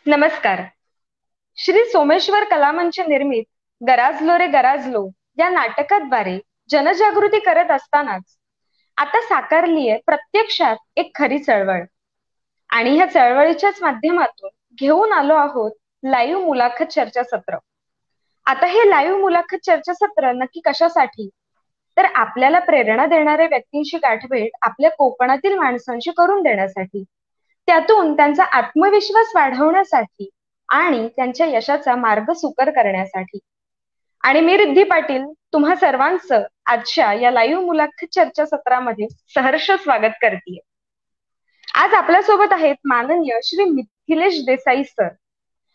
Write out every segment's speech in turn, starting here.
नमस्कार. श्री सोमेश्वर कलामंच निर्मित गराजलो रे गराजलो या नाटकाद्वारे जनजागृती करत असतानाच आता साकारलीये प्रत्यक्षात एक खरी चळवळ. आणि ह्या चळवळीच्याच माध्यमातून घेऊन आलो आहोत लाईव्ह मुलाखत चर्चासत्र. आता हे लाईव्ह मुलाखत चर्चासत्र नक्की कशासाठी? तर आपल्याला प्रेरणा देणाऱ्या व्यक्तींची गाठभेट आपल्या कोकणातील माणसांशी करून देण्यासाठी, त्यातून त्यांचा आत्मविश्वास वाढवण्यासाठी आणि त्यांच्या यशाचा मार्ग सुकर करण्यासाठी. आणि मी रिद्धी पाटील तुम्हा सर्वांचं आजच्या या लाईव्ह मुलाखत चर्चासत्रामध्ये सहर्ष स्वागत करते. आज आपल्यासोबत आहेत माननीय श्री मिथिलेश देसाई सर.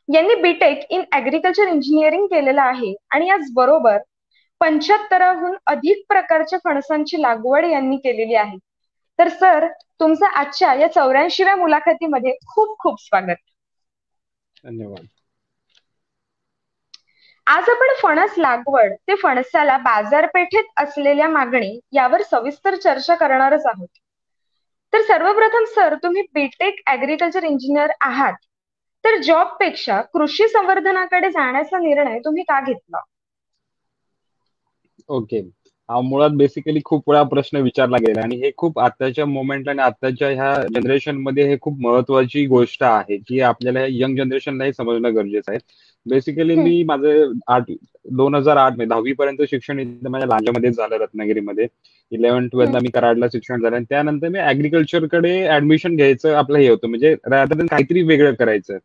यांनी बीटेक इन ऍग्रिकल्चर इंजिनिअरिंग केलेलं आहे आणि याच बरोबर 75हून अधिक प्रकारच्या फणसांची लागवड यांनी केलेली आहे. तर सर, तुमचं आजच्या या 84व्या मुलाखतीमध्ये खूप खूप स्वागत. धन्यवाद. आज आपण फणस लागवड ते फणसाला बाजारपेठेत असलेल्या मागणी यावर सविस्तर चर्चा करणारच आहोत. तर सर्वप्रथम सर, तुम्ही बीटेक ऍग्रिकल्चर इंजिनियर आहात, तर जॉब पेक्षा कृषी संवर्धनाकडे जाण्याचा निर्णय तुम्ही का घेतला? ओके, हा मुळात बेसिकली खूप वेळा प्रश्न विचारला गेला आणि हे खूप आताच्या मोमेंटला आणि आताच्या ह्या जनरेशन मध्ये हे खूप महत्वाची गोष्ट आहे की आपल्याला यंग जनरेशनलाही समजणं गरजेचं आहे. बेसिकली मी माझं 2008 मध्ये 10वी पर्यंत शिक्षण इथं माझ्या लांजामध्येच झालं, रत्नागिरीमध्ये. 11-12 ला मी कराडला शिक्षण झालं आणि त्यानंतर मी ऍग्रिकल्चरकडे ऍडमिशन घ्यायचं आपलं हे होतं, म्हणजे रादर दॅन काहीतरी वेगळं करायचं.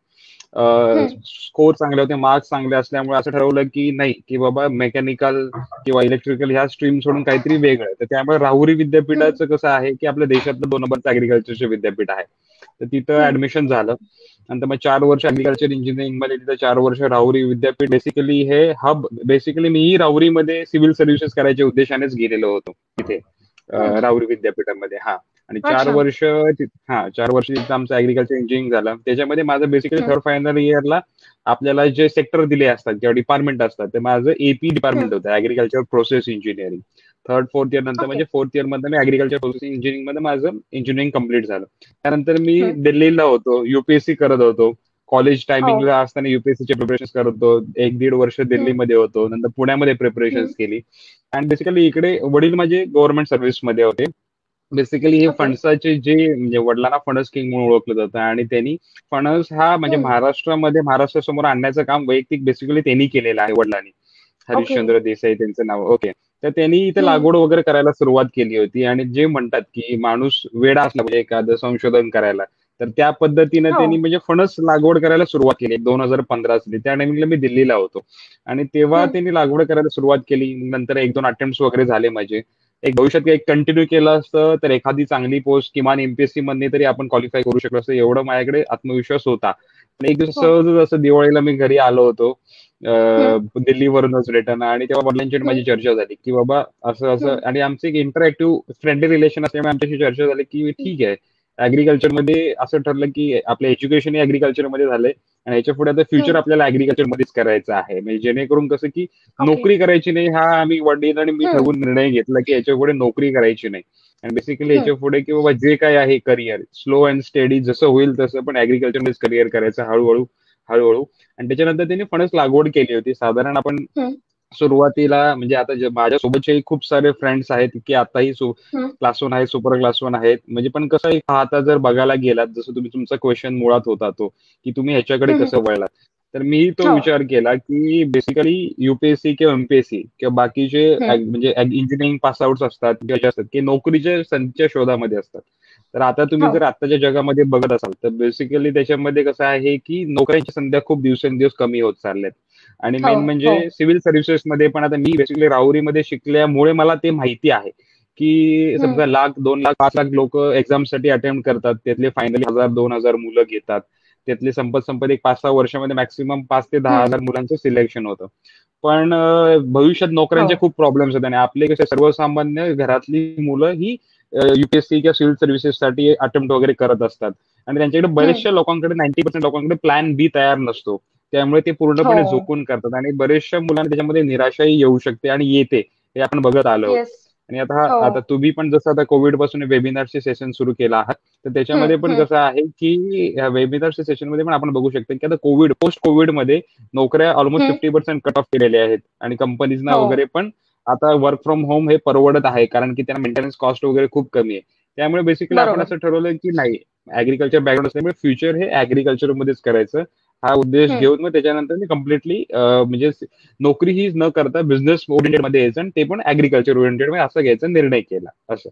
स्कोर चांगले होते, मार्क्स चांगले असल्यामुळे असं ठरवलं की नाही की बाबा मेकॅनिकल किंवा इलेक्ट्रिकल ह्या स्ट्रीम सोडून काहीतरी वेगळं. तर त्यामुळे राहुरी विद्यापीठाचं कसं आहे की आपल्या देशातलं 2 नंबरचं ऍग्रिकल्चरचं विद्यापीठ आहे. तर तिथं ऍडमिशन झालं. नंतर मग 4 वर्ष ऍग्रिकल्चर इंजिनिअरिंग मध्ये, तिथं 4 वर्ष राहुरी विद्यापीठ. बेसिकली हे हब, बेसिकली मीही राहुरीमध्ये सिव्हिल सर्व्हिसेस करायच्या उद्देशानेच गेलेलो होतो तिथे राहुरी विद्यापीठामध्ये. हा, आणि 4 वर्ष 4 वर्ष तिथं आमचं ऍग्रिकल्चर इंजिनिअरिंग झालं. त्याच्यामध्ये माझं बेसिकली थर्ड फायनल इयरला आपल्याला जे सेक्टर दिले असतात किंवा डिपार्टमेंट असतात, ते माझं एपी डिपार्टमेंट होतं, agriculture process engineering. 3rd-4th year नंतर म्हणजे 4th इयर मध्ये मी ऍग्रिकल्चर प्रोसेस इंजिनिअरिंग मध्ये माझं इंजिनिअरिंग कम्प्लीट झालं. त्यानंतर मी दिल्लीला होतो, युपीएससी करत होतो. कॉलेज टायमिंगला असताना युपीएससीचे प्रिपरेशन करत होतो. 1-1.5 वर्ष दिल्लीमध्ये होतो, नंतर पुण्यामध्ये प्रिपरेशन केली. आणि बेसिकली इकडे वडील माझे गव्हर्नमेंट सर्व्हिस मध्ये होते. बेसिकली हे फणसाचे जे, म्हणजे वडिलांना फणस किंग म्हणून ओळखलं जातं आणि त्यांनी फणस हा म्हणजे महाराष्ट्रामध्ये महाराष्ट्रासमोर आणण्याचं काम वैयक्तिक बेसिकली त्यांनी केलेलं आहे, वडिलांनी. हरिश्चंद्र देसाई त्यांचं नाव. ओके, तर त्यांनी इथे लागवड वगैरे करायला सुरुवात केली होती. आणि जे म्हणतात की माणूस वेडा असला म्हणजे एखादं संशोधन करायला, तर त्या पद्धतीने त्यांनी म्हणजे फणस लागवड करायला सुरुवात केली 2015 साली. त्या टायमिंगला मी दिल्लीला होतो आणि तेव्हा त्यांनी लागवड करायला सुरुवात केली. नंतर 1-2 अटेम्प्ट वगैरे झाले माझे. एक भविष्यात एक कंटिन्यू केलं असतं तर एखादी चांगली पोस्ट किमान एमपीएससी मध्ये तरी आपण क्वालिफाय करू शकलो असं, एवढं माझ्याकडे आत्मविश्वास होता. आणि एक दिवस सहजच असं दिवाळीला मी घरी आलो होतो दिल्लीवरूनच रिटर्न, आणि तेव्हा वडिलांची माझी चर्चा झाली की बाबा असं असं, आणि आमचं एक इंटरॅक्टिव्ह फ्रेंडली रिलेशन असल्यामुळे आमच्याशी चर्चा झाली की ठीक आहे, ऍग्रिकल्चर मध्ये असं ठरलं की आपलं एज्युकेशन हे ऍग्रिकल्चर मध्ये झालंय आणि याच्या पुढे आता फ्युचर आपल्याला ऍग्रिकल्चर मध्येच करायचं आहे. म्हणजे जेणेकरून कसं की नोकरी करायची नाही, हा आम्ही वडील आणि मी ठरवून निर्णय घेतला की याच्या पुढे नोकरी करायची नाही. आणि बेसिकली याच्या पुढे की बाबा जे काय आहे करिअर स्लो अँड स्टेडी जसं होईल तसं, पण ऍग्रिकल्चर मध्येच करिअर करायचं हळूहळू हळूहळू. आणि त्याच्यानंतर त्यांनी फणस लागवड केली होती. साधारण आपण सुरुवातीला म्हणजे आता माझ्यासोबतचे खूप सारे फ्रेंड्स आहेत की आताही क्लास 1 आहेत, सुपर क्लास 1 आहेत. म्हणजे पण कसं आहे, आता जर बघायला गेलात, जसं तुम्ही तुमचा क्वेश्चन मुळात होता तो की तुम्ही ह्याच्याकडे कसं वळलात, तर मी तो विचार केला की बेसिकली युपीएससी किंवा एमपीएससी किंवा बाकीचे म्हणजे इंजिनिअरिंग पास आउट असतात किंवा जे असतात की नोकरीच्या संधीच्या शोधामध्ये असतात. तर आता तुम्ही जर आताच्या जगामध्ये बघत असाल तर बेसिकली त्याच्यामध्ये कसं आहे की नोकऱ्यांच्या संध्या खूप दिवसेंदिवस कमी होत चालल्यात. आणि मेन म्हणजे सिव्हिल सर्व्हिसेस मध्ये पण आता मी बेसिकली राहुरीमध्ये शिकल्यामुळे मला ते माहिती आहे की समजा 1,00,000, 2,00,000, 5,00,000 लोक एक्झामसाठी अटेम्प्ट करतात, त्यातले फायनली 1,000-2,000 मुलं घेतात. त्यातले संपत एक 5-6 वर्षामध्ये मॅक्सिमम 5 ते 10,000 मुलांचं सिलेक्शन होतं. पण भविष्यात नोकऱ्यांचे खूप प्रॉब्लेम्स आहेत आणि आपले कसे सर्वसामान्य घरातली मुलं ही युपीएससी किंवा सिव्हिल सर्व्हिसेससाठी अटेम्प्ट वगैरे करत असतात. आणि त्यांच्याकडे बरेचशा लोकांकडे 90% लोकांकडे प्लॅन बी तयार नसतो. त्यामुळे ते पूर्णपणे झोकून करतात आणि बरेचशा मुलांना त्याच्यामध्ये निराशाही येऊ शकते आणि येते, हे आपण बघत आलो. आणि आता तुम्ही पण जसं आता कोविड पासून वेबिनारचे सेशन सुरू केला आहात, तर त्याच्यामध्ये पण कसं आहे की वेबिनारच्या सेशनमध्ये पण आपण बघू शकतो की आता पोस्ट कोविडमध्ये नोकऱ्या ऑलमोस्ट 50% कट ऑफ केलेल्या आहेत आणि कंपनीजना हो. वगैरे पण आता वर्क फ्रॉम होम हे परवडत आहे, कारण की त्यांना मेंटेनन्स कॉस्ट वगैरे खूप कमी आहे. त्यामुळे बेसिकली आपण बरोबर. असं ठरवलं की नाही, ऍग्रिकल्चर बॅकग्राऊंड असल्यामुळे फ्युचर हे ऍग्रिकल्चर मध्येच करायचं, हा उद्देश घेऊन मग त्याच्यानंतर मी कम्प्लिटली म्हणजे नोकरी ही न करता बिझनेस ओरिएंटेड मध्ये यायचं आणि ते पण ऍग्रिकल्चर ओरिएंटेड मध्ये असं घ्यायचा निर्णय केला असं.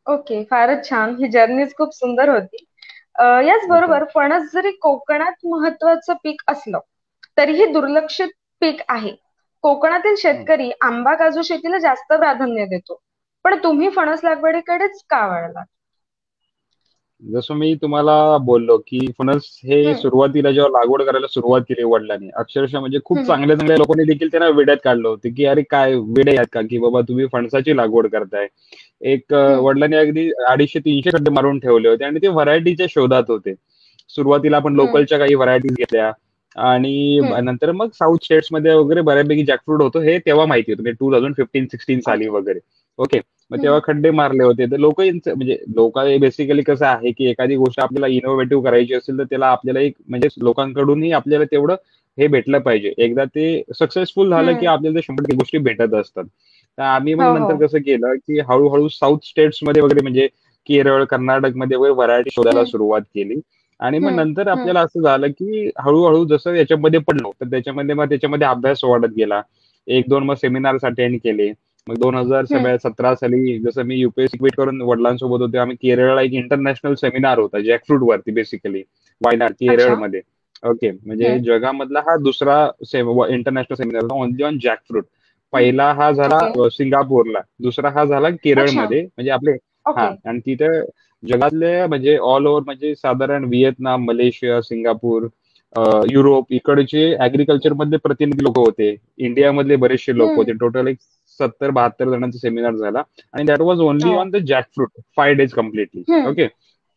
ओके, फारच छान. ही जर्नीच खूप सुंदर होती. अच्छा. याचबरोबर फणस जरी कोकणात महत्वाचं पीक असलं तरीही दुर्लक्षित पीक आहे. कोकणातील शेतकरी आंबा काजू शेतीला जास्त प्राधान्य देतो. पण तुम्ही फणस लागवडीकडेच का वळलात? जसं मी तुम्हाला बोललो की फणस हे हम्म, सुरुवातीला जेव्हा लागवड करायला सुरुवात केली वडिलांनी, अक्षरशः म्हणजे खूप हम्म, चांगल्या चांगल्या लोकांनी देखील त्यांना वेड्यात काढलं होतं की अरे काय वेडे आहेत का की बाबा तुम्ही फणसाची लागवड करताय. हम्म, वडिलांनी अगदी 250-300 खड्डे मारून ठेवले होते आणि ते व्हरायटीच्या शोधात होते. सुरुवातीला आपण हम्म, लोकलच्या काही व्हरायटीज घेतल्या आणि हम्म. नंतर मग साऊथ स्टेट्स मध्ये वगैरे बऱ्यापैकी जॅकफ्रूट होतं, हे तेव्हा माहिती होतं, म्हणजे 2015-16 साली ओके. वगैरे. ओके. मग तेव्हा हम्म, खड्डे मारले होते. तर लोक म्हणजे लोक बेसिकली कसं आहे की एखादी गोष्ट आपल्याला इनोव्हेटिव्ह करायची असेल तर त्याला आपल्याला एक म्हणजे लोकांकडूनही आपल्याला तेवढं हे भेटलं पाहिजे. एकदा ते सक्सेसफुल झालं की हम्म. आपल्याला ते 100% गोष्टी भेटत असतात. तर आम्ही मग हो, हो. नंतर कसं केलं की हळूहळू साऊथ स्टेट्स मध्ये वगैरे म्हणजे केरळ, कर्नाटकमध्ये वगैरे व्हरायटी शोधायला हम्म, सुरुवात केली. आणि मग हम्म, नंतर हम्म, आपल्याला असं झालं की हळूहळू जसं याच्यामध्ये पडलो तर त्याच्यामध्ये अभ्यास वाढत गेला. 1-2 मग सेमिनार्स अटेंड केले. मग हम्म. 2017 साली जसं मी युपीएससी क्विट करून वडिलांसोबत होते, आम्ही केरळला एक इंटरनॅशनल सेमिनार होता जॅकफ्रूट वरती बेसिकली, वायनाड अच्छा. केरळमध्ये. ओके. म्हणजे हम्म. जगामधला हा दुसरा इंटरनॅशनल सेमिनार होता ओनली ऑन जॅकफ्रूट. हम्म. पहिला हा झाला ओके. सिंगापूरला, दुसरा हा झाला अच्छा. केरळमध्ये म्हणजे आपले. हा, ओके. आणि तिथे जगातले म्हणजे ऑल ओव्हर म्हणजे साधारण व्हिएतनाम, मलेशिया, सिंगापूर, युरोप इकडचे ऍग्रिकल्चर मधले प्रतिनिधी लोक होते. इंडियामधले बरेचसे लोक हम्म. होते. टोटल एक 70-72 जणांचा सेमिनार झाला आणि दॅट वॉज ओनली हो. On the jackfruit 5 days completely. हम्म. ओके.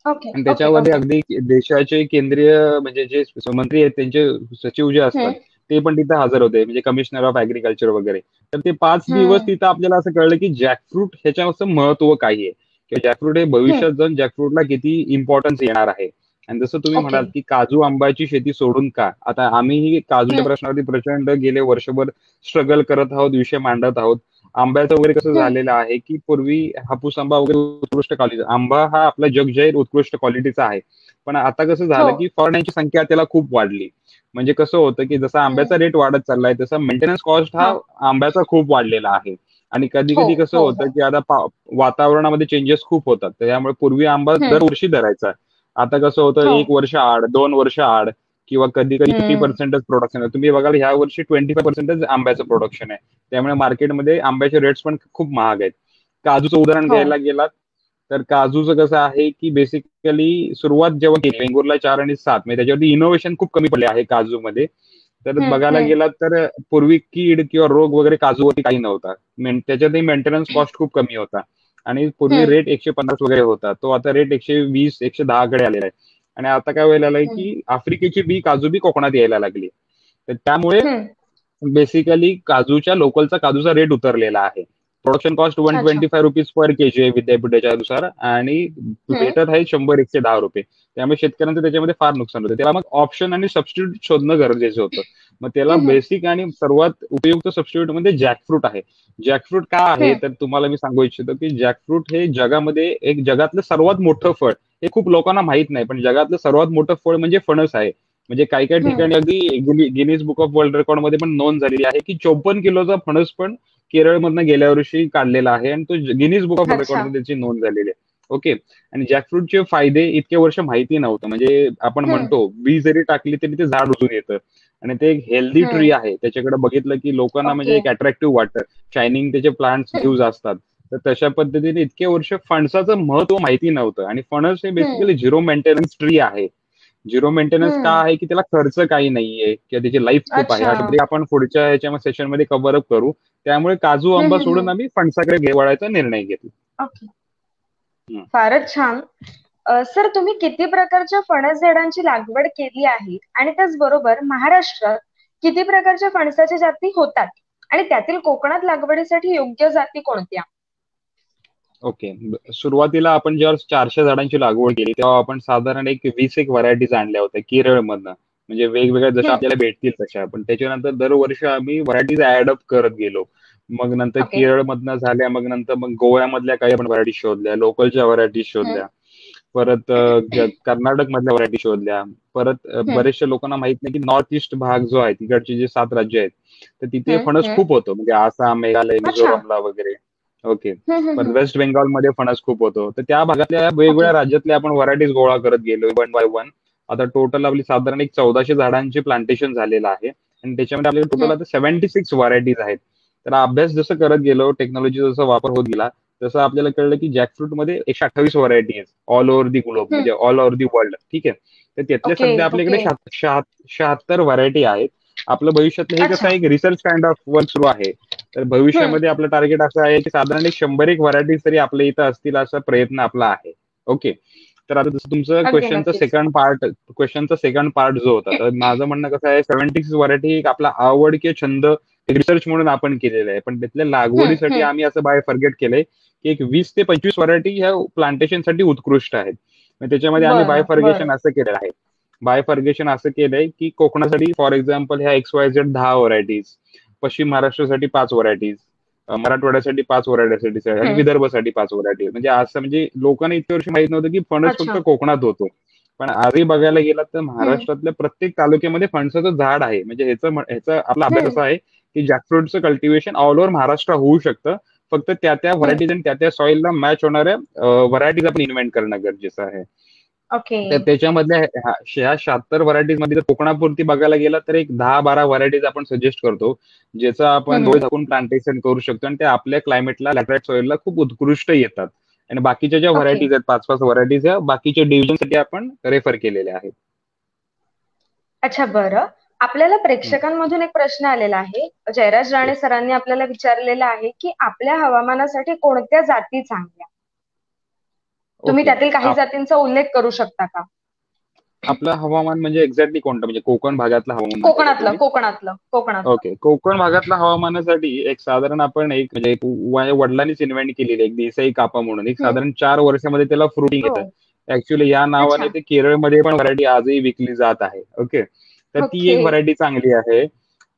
ओके. आणि ओके. त्याच्यामध्ये ओके. अगदी देशाचे केंद्रीय म्हणजे जे मंत्री आहेत त्यांचे सचिव जे असतात हम्म. ते पण तिथे हजर होते, म्हणजे कमिशनर ऑफ ऍग्रिकल्चर वगैरे. तर ते 5 दिवस हम्म. तिथं आपल्याला असं कळलं की जॅकफ्रूट ह्याच्याचं महत्व काय आहे, की जॅकफ्रूट हे हम्म. भविष्यात जाऊन जॅकफ्रूटला किती इम्पॉर्टन्स येणार आहे. आणि जसं तुम्ही ओके. म्हणाल की काजू आंब्याची शेती सोडून का, आता आम्हीही काजूच्या हम्म. प्रश्नावरती प्रचंड गेले वर्षभर स्ट्रगल करत आहोत, विषय मांडत आहोत. आंब्याचं वगैरे कसं हम्म. झालेलं आहे की पूर्वी हापूस आंबा वगैरे उत्कृष्ट क्वालिटी, आंबा हा आपला जगजाहीर उत्कृष्ट क्वालिटीचा आहे. पण आता कसं हो. झालं की फळांची संख्या त्याला खूप वाढली. म्हणजे कसं होतं की जसा हम्म. आंब्याचा रेट वाढत चाललाय तसा मेंटेनन्स कॉस्ट हा हा. आंब्याचा खूप वाढलेला आहे. आणि कधी हो. कधी कसं हो. होतं हो. की आता वातावरणामध्ये चेंजेस खूप होतात, तर त्यामुळे पूर्वी आंबा हम्म. दरवर्षी धरायचा. आता कसं होतं हो. 1 वर्ष आड, 2 वर्ष आड, किंवा कधी कधी फिफ्टी हम्म. पर्सेंटच प्रोडक्शन आहे. तुम्ही बघाल ह्या वर्षी 25% आंब्याचं प्रोडक्शन आहे. त्यामुळे मार्केटमध्ये आंब्याचे रेट्स पण खूप महाग आहेत. काजूचं उदाहरण हो. घ्यायला गेलात तर काजूचं कसं आहे की बेसिकली सुरुवात जेव्हा केली वेंगुर्ला 4 आणि 7, म्हणजे त्याच्यावरती इनोव्हेशन खूप कमी पडले आहे काजूमध्ये. तर हम्म. बघायला हम्म. गेलात तर पूर्वी कीड किंवा रोग वगैरे काजूवरती काही नव्हता. त्याच्यातही मेंटेनन्स कॉस्ट खूप कमी होता. आणि पूर्वी हम्म. रेट 150 वगैरे होता, तो आता रेट 120-110 कडे आलेला आहे. आणि आता काय व्हायला लागलंय हम्म. की आफ्रिकेची काजू बी कोकणात यायला लागली. तर त्यामुळे हम्म. बेसिकली काजूचा काजूचा रेट उतरलेला आहे. प्रोडक्शन कॉस्ट अच्छा. 125 रुपीज पर केजी आहे विद्यापीठाच्या अनुसार, आणि हम्म. भेटत आहे 100-110 रुपये. त्यामुळे शेतकऱ्यांचं त्याच्यामध्ये फार नुकसान होतं. त्याला मग ऑप्शन आणि सबस्टिट्यूट शोधणं गरजेचं होतं. मग त्याला हम्म. बेसिक आणि सर्वात उपयुक्त सबस्टिट्यूट म्हणजे जॅकफ्रूट आहे. जॅकफ्रूट का आहे हम्म. तर तुम्हाला मी सांगू इच्छितो की जॅकफ्रूट हे जगामध्ये एक जगातलं सर्वात मोठं फळ. हे खूप लोकांना माहित नाही, पण जगातलं सर्वात मोठं फळ म्हणजे फणस आहे. म्हणजे काही काही हम्म. ठिकाणी अगदी Guinness book of world record मध्ये पण नोंद झालेली आहे की 54 किलोचा फणस पण केरळमधनं गेल्या वर्षी काढलेला आहे आणि तो Guinness book of world record अच्छा. मध्ये त्याची नोंद झालेली आहे. ओके. आणि जॅकफ्रूटचे फायदे इतके वर्ष माहिती नव्हतं. म्हणजे आपण हम्म. म्हणतो बी जरी टाकली तरी ते झाड उजून येतं. आणि ते एक हेल्दी ट्री हम्म. आहे, त्याच्याकडे बघितलं की लोकांना म्हणजे ओके. एक अट्रॅक्टिव्ह वाटतं. शायनिंग त्याचे प्लांट्स हम्म. ह्यूज असतात. तर तशा पद्धतीने इतके वर्ष फणसाचं महत्व माहिती नव्हतं. आणि फणस हे हम्म. बेसिकली झिरो मेंटेनन्स ट्री आहे. झिरो मेंटेनन्स का हम्म. आहे की त्याला खर्च काही नाहीये किंवा त्याची लाईफ खूप आहे. अच्छा. हा टॉपिक आपण पुढच्या ह्याच्या सेशनमध्ये कव्हर अप करू. त्यामुळे काजू हम्म. आंबा हम्म. सोडून आम्ही फणसाकडे वळायचा निर्णय घेतला. ओके. फारच छान. सर, तुम्ही किती प्रकारच्या फणस झाडांची लागवड केली आहे आणि त्याचबरोबर महाराष्ट्रात किती प्रकारच्या फणसाच्या जाती होतात आणि त्यातील कोकणात लागवडीसाठी योग्य जाती कोणत्या? ओके. सुरुवातीला आपण जेव्हा 400 झाडांची लागवड केली तेव्हा आपण साधारण एक 20 एक व्हरायटीज आणल्या होत्या केरळमधनं. म्हणजे वेगवेगळ्या जशा हम्म. आपल्याला भेटतील तशा. पण त्याच्यानंतर दरवर्षी आम्ही व्हरायटीज ऍड अप करत गेलो. मग नंतर ओके. केरळमधनं झाल्या, मग नंतर मग गोव्यामधल्या काही आपण व्हरायटी शोधल्या, लोकलच्या व्हरायटी हम्म. शोधल्या. परत कर्नाटक मधल्या व्हरायटी शोधल्या. परत हम्म. बरेचशा लोकांना माहित नाही की नॉर्थ ईस्ट भाग जो आहे तिकडचे जे 7 राज्य आहेत, तर तिथे हम्म. फणस हम्म. खूप होतो. म्हणजे आसाम, मेघालय, अच्छा. मिझोरमला वगैरे. ओके. हम्म. हम्म. पण हम्म. वेस्ट बेंगॉलमध्ये फणस खूप होतो. तर त्या भागातल्या ओके. वेगवेगळ्या राज्यातल्या आपण व्हरायटीज गोळा करत गेलो वन बाय वन. आता टोटल आपली साधारण एक 1400 झाडांचे प्लांटेशन झालेलं आहे आणि त्याच्यामध्ये आपल्याला टोटल हम्म. आता 76 व्हरायटीज आहेत. तर अभ्यास जसं करत गेलो, टेक्नॉलॉजी जसा वापर होत गेला, तसं आपल्याला कळलं की जॅकफ्रूट मध्ये 128 व्हरायटी आहेत ऑल ओव्हर दी ग्लोब, हम्म. म्हणजे ऑल ओव्हर दी वर्ल्ड. ठीक आहे. तर त्यातल्या ओके. सध्या आपल्याकडे ओके. 76 व्हरायटी आहेत. आपलं भविष्यातलं हे कसं अच्छा. आहे, एक रिसर्च काइंड ऑफ वर्क सुरू आहे. तर हम्म. भविष्यामध्ये आपलं टार्गेट असं आहे की साधारण एक 100 एक व्हरायटीज तरी आपल्या इथं असतील असा प्रयत्न आपला आहे. ओके. तर आता जसं तुमचं अगदी नक्कीच. क्वेश्चनचा सेकंड पार्ट जो होता, तर माझं म्हणणं कसं आहे, 76 व्हरायटी एक आपला आवड किंवा छंद रिसर्च म्हणून आपण केलेलं आहे. पण त्यातल्या हम्म. लागवडीसाठी हम्म. आम्ही असं बाय फॉरगेट केलंय की एक 20 ते 25 व्हरायटी ह्या प्लांटेशनसाठी उत्कृष्ट आहेत. मग त्याच्यामध्ये आम्ही बरं. बायफर्गेशन बरं. असं केलेलं आहे. बायफर्गेशन असं केलंय की कोकणासाठी फॉर एक्झाम्पल ह्या XYZ 10 व्हरायटीज, पश्चिम महाराष्ट्रासाठी 5 व्हरायटीज, मराठवाड्यासाठी 5 व्हरायटीसाठी आणि हम्म. विदर्भासाठी 5 व्हरायटी. म्हणजे असं, म्हणजे लोकांना इतक्या वर्षी माहित नव्हतं की फणस फक्त अच्छा. कोकणात होतो. पण आजही बघायला गेलात तर हम्म. महाराष्ट्रातल्या प्रत्येक तालुक्यामध्ये फणसाचं झाड आहे. म्हणजे ह्याचा आपला अभ्यास हम्म. असा आहे की जॅकफ्रूटचं कल्टिव्हेशन ऑल ओव्हर महाराष्ट्र होऊ शकतं. फक्त त्या त्या हम्म. व्हरायटीज आणि त्या त्या सॉइलला मॅच होणाऱ्या व्हरायटीज आपण इन्व्हेंट करणं गरजेचं आहे. ओके. तर त्याच्यामधल्या ह्या 76 व्हरायटीज मध्ये जर कोकणापुरती बघायला गेला तर एक 10-12 व्हरायटीज आपण सजेस्ट करतो, ज्याचं आपण डोळे हम्म. झाकून प्लांटेशन करू शकतो आणि ते आपल्या क्लायमेटला, लॅटराइट सॉइलला खूप उत्कृष्ट येतात. आणि बाकीच्या ज्या ओके. व्हरायटीज आहेत, 5-5 व्हरायटीज, ह्या बाकीच्या डिव्हिजनसाठी आपण रेफर केलेल्या आहेत. अच्छा. बरं. आपल्याला हं. प्रेक्षकांमधून एक प्रश्न आलेला आहे. जयराज राणे Yes. सरांनी आपल्याला विचारलेला आहे की आपल्या हवामानासाठी कोणत्या जाती चांगल्या? तुम्ही ओके. त्यातील काही जातींचा उल्लेख करू शकता का? आपलं हवामान म्हणजे एक्झॅक्टली कोणतं, म्हणजे कोकण भागातलं हवामान म्हणताय का कोकणातलं, तुम्ही? कोकणातलं, कोकणातलं. ओके. कोकण भागातल्या हवामानासाठी एक साधारण आपण एक म्हणजे माझ्या वडिलांनीच इन्व्हेंट केलेली एक देसाई कापा म्हणून, एक हम्म. साधारण 4 वर्षामध्ये त्याला फ्रुटिंग हो. येतं. ऍक्च्युअली या नावाने अच्छा. ते केरळमध्ये पण व्हरायटी आजही विकली जात आहे. ओके. तर ती ओके. एक व्हरायटी चांगली आहे.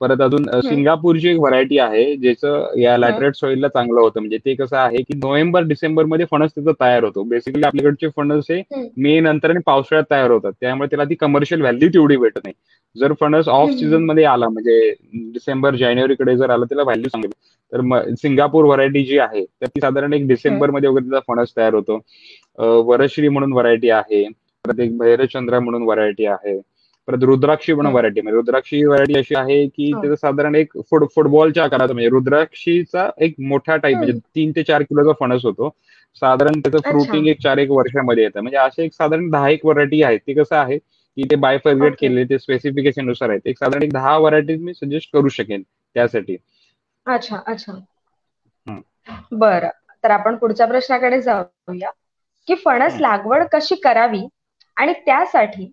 परत अजून हम्म. सिंगापूरची एक व्हरायटी आहे, ज्याचं या हम्म. लॅटराइट सॉइलला चांगलं होतं. म्हणजे ते कसं आहे की नोव्हेंबर डिसेंबर मध्ये फणस त्याचा तयार होतो. बेसिकली आपल्याकडचे फणस हे हम्म. मे नंतर आणि पावसाळ्यात तयार होतात. त्यामुळे त्याला ती कमर्शियल व्हॅल्यू तेवढी भेटत नाही. जर फणस ऑफ सीझन हम्म. मध्ये आला, म्हणजे डिसेंबर जानेवारीकडे जर आलं, त्याला व्हॅल्यू चांगली. तर सिंगापूर व्हरायटी जी आहे तर ती साधारण एक हम्म. डिसेंबर मध्ये वगैरे त्याचा फणस तयार होतो. वरश्री म्हणून व्हरायटी आहे. परत एक भैरचंद्र म्हणून व्हरायटी आहे. परत रुद्राक्षी म्हणून हम्म. व्हरायटी, म्हणजे रुद्राक्षी व्हरायटी अशी आहे की हो. त्याचं साधारण एक फुटबॉलच्या आकाराचा, म्हणजे रुद्राक्षीचा एक मोठा टाईप, म्हणजे हम्म. 3 ते 4 किलोचा फणस होतो. साधारण त्याचं अच्छा. फ्रुटिंग एक 4-1 वर्षामध्ये येतं. म्हणजे असे एक साधारण 10-1 व्हरायटी आहेत. ते कसं आहे की ते बायफर्गेट ओके. केलेले, ते स्पेसिफिकेशन नुसार आहेत. एक साधारण एक 10 व्हरायटीज मी सजेस्ट करू शकेन त्यासाठी. अच्छा. अच्छा. हं, बरं. तर आपण पुढच्या प्रश्नाकडे जाऊया की फणस हं. लागवड कशी करावी आणि त्यासाठी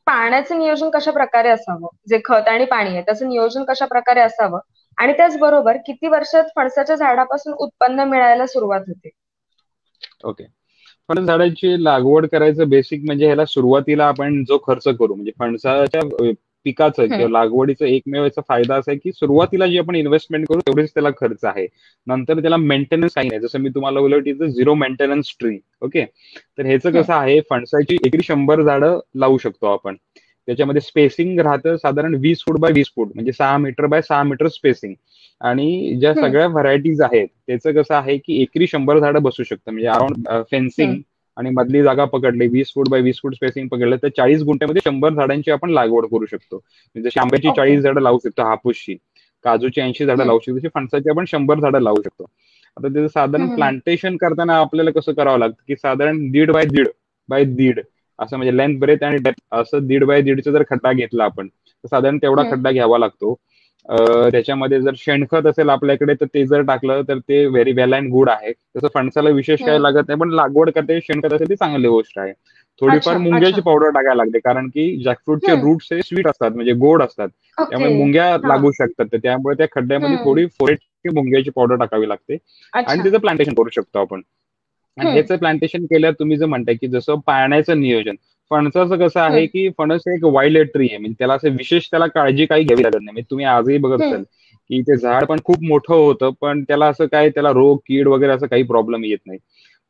पाण्याचं नियोजन कशा प्रकारे असावं, जे खत आणि पाणी आहे त्याचं नियोजन कशा प्रकारे असावं, आणि त्याचबरोबर किती वर्षात फणसाच्या झाडापासून उत्पन्न मिळायला सुरुवात होते? ओके. फणस झाडाची लागवड करायचं बेसिक म्हणजे ह्याला सुरुवातीला आपण जो खर्च करू, म्हणजे फणसाच्या पिकाचं किंवा हम्म. लागवडीचा एकमेव याचा फायदा असा आहे की सुरुवातीला जी आपण इन्व्हेस्टमेंट करू तेवढेच त्याला खर्च आहे. नंतर त्याला मेंटेनन्स काही नाही. जसं मी तुम्हाला बोललो, is a zero maintenance tree. Okay. तर ह्याचं हम्म. कसं आहे, फणसाची एकरी 100 झाडं लावू शकतो आपण. त्याच्यामध्ये स्पेसिंग राहतं साधारण 20 फूट बाय 20 फूट, म्हणजे 6 मीटर बाय 6 मीटर स्पेसिंग. आणि ज्या हम्म. सगळ्या व्हरायटीज आहेत त्याचं कसं आहे की एकरी 100 झाडं बसू शकतं. म्हणजे अराउंड हम्म. फेन्सिंग आणि मधली जागा पकडली, 20 फूट बाय 20 फूट स्पेसिंग पकडलं, तर 40 गुंठ्यामध्ये 100 झाडांची आपण लागवड करू शकतो. म्हणजे जशी आंब्याची ओके. 40 झाडं लावू शकतो हापूसची, काजूची 80 झाडं हम्म. लावू शकतो, तशी फणसाची आपण 100 झाडं लावू शकतो. आता त्याचं साधारण हम्म. प्लांटेशन करताना आपल्याला कसं करावं लागतं की साधारण 1.5 बाय 1.5 असं, म्हणजे लेंथ ब्रेथ आणि डेप्थ असं 1.5 बाय 1.5चा जर खड्डा घेतला आपण, तर साधारण तेवढा हम्म. खड्डा घ्यावा लागतो. त्याच्यामध्ये जर शेणखत असेल आपल्याकडे तर ते जर टाकलं तर ते व्हेरी वेल अँड गुड आहे. तसं फणसाला विशेष काही हम्म. लागत नाही, पण लागवड करते शेणखत असेल ती चांगली गोष्ट आहे. थोडीफार अच्छा, मुंग्याची अच्छा. पावडर टाकायला लागते, कारण की जॅकफ्रूटचे हं. रूट्स हे स्वीट असतात, म्हणजे गोड असतात. ओके. त्यामुळे मुंग्या हां. लागू शकतात. तर त्यामुळे त्या खड्ड्यामध्ये हं. थोडी 4-8 मुंग्याची पावडर टाकावी लागते आणि अच्छा. त्याचं प्लांटेशन करू शकतो आपण. आणि हं. ह्याचं प्लांटेशन केल्यावर तुम्ही जर म्हणताय, की जसं पाण्याचं नियोजन. फणसाचं कसं आहे, हं. की फणस एक वाईल्ड ट्री आहे. म्हणजे त्याला असं विशेष त्याला काळजी काही घ्यावी लागत नाही. म्हणजे तुम्ही आजही बघत हं. असाल, की ते झाड पण खूप मोठं होतं, पण त्याला असं काय त्याला रोग, कीड वगैरे असं काही प्रॉब्लेम येत नाही.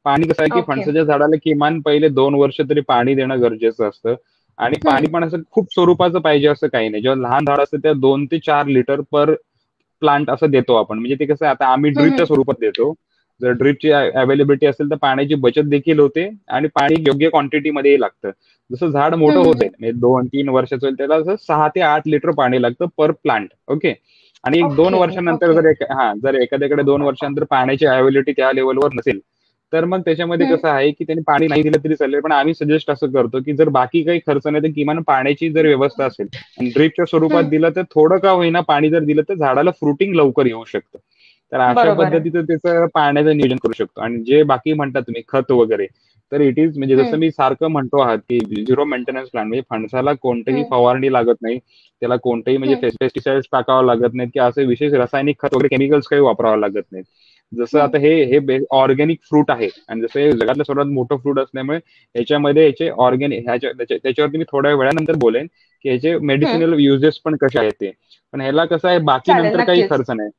पाणी कसं आहे, की ओके. फणसाच्या झाडाला किमान पहिले 2 वर्ष तरी पाणी देणं गरजेचं असतं आणि पाणी हं. पण असं खूप स्वरूपाचं पाहिजे असं काही नाही. जेव्हा लहान झाड असतं तेव्हा 2 ते 4 लिटर पर प्लांट असं देतो आपण. म्हणजे ते कसं आहे, आता आम्ही हं, ड्रिपच्या हं. स्वरूपात देतो. जर ड्रिपची अवेलेबिलिटी असेल तर पाण्याची बचत देखील होते आणि पाणी योग्य क्वांटिटीमध्येही लागतं. जसं झाड मोठं हं, हं, होतंय हं. म्हणजे 2-3 वर्षाचं होईल त्याला असं 6 ते 8 लिटर पाणी लागतं पर प्लांट. ओके. आणि एक 2 ओके, वर्षानंतर ओके. जर एखाद्याकडे 2 वर्षानंतर पाण्याची अवेलेबिलिटी त्या लेव्हलवर नसेल, तर मग त्याच्यामध्ये हं. कसं आहे, की त्यांनी पाणी नाही दिलं तरी चालेल. पण आम्ही सजेस्ट असं करतो, की जर बाकी काही खर्च नाही तर किमान पाण्याची जर व्यवस्था असेल आणि ड्रिपच्या स्वरूपात हं. दिलं तर थोडं का होईना पाणी जर दिलं तर झाडाला फ्रुटिंग लवकर येऊ शकतं. तर अशा बरोबर आहे. पद्धतीचं त्याचं पाण्याचं नियोजन करू शकतो आणि जे बाकी म्हणता तुम्ही खत वगैरे, तर इट इज म्हणजे जसं हं. मी सारखं म्हणतो आहात, की झिरो मेंटेनन्स प्लांट म्हणजे फणसाला कोणतीही हं. फवारणी लागत नाही. त्याला कोणतेही म्हणजे हं. पेस्टिसाइड्स टाकावं लागत नाहीत, की असे विशेष रासायनिक खत वगैरे केमिकल्स काही वापरावं लागत नाहीत. जसं हं. आता हे ऑर्गॅनिक फ्रूट आहे आणि जसं हे जगातलं सर्वात मोठं फ्रूट असल्यामुळे याच्यामध्ये याचे ऑर्गॅनिक त्याच्यावरती मी थोड्या वेळानंतर बोलेन, की याचे हं. मेडिसिनल युजेस पण कसे आहेत ते. पण ह्याला कसं आहे बाकी चालेल, नंतर काही नक्कीच. खर्च नाही.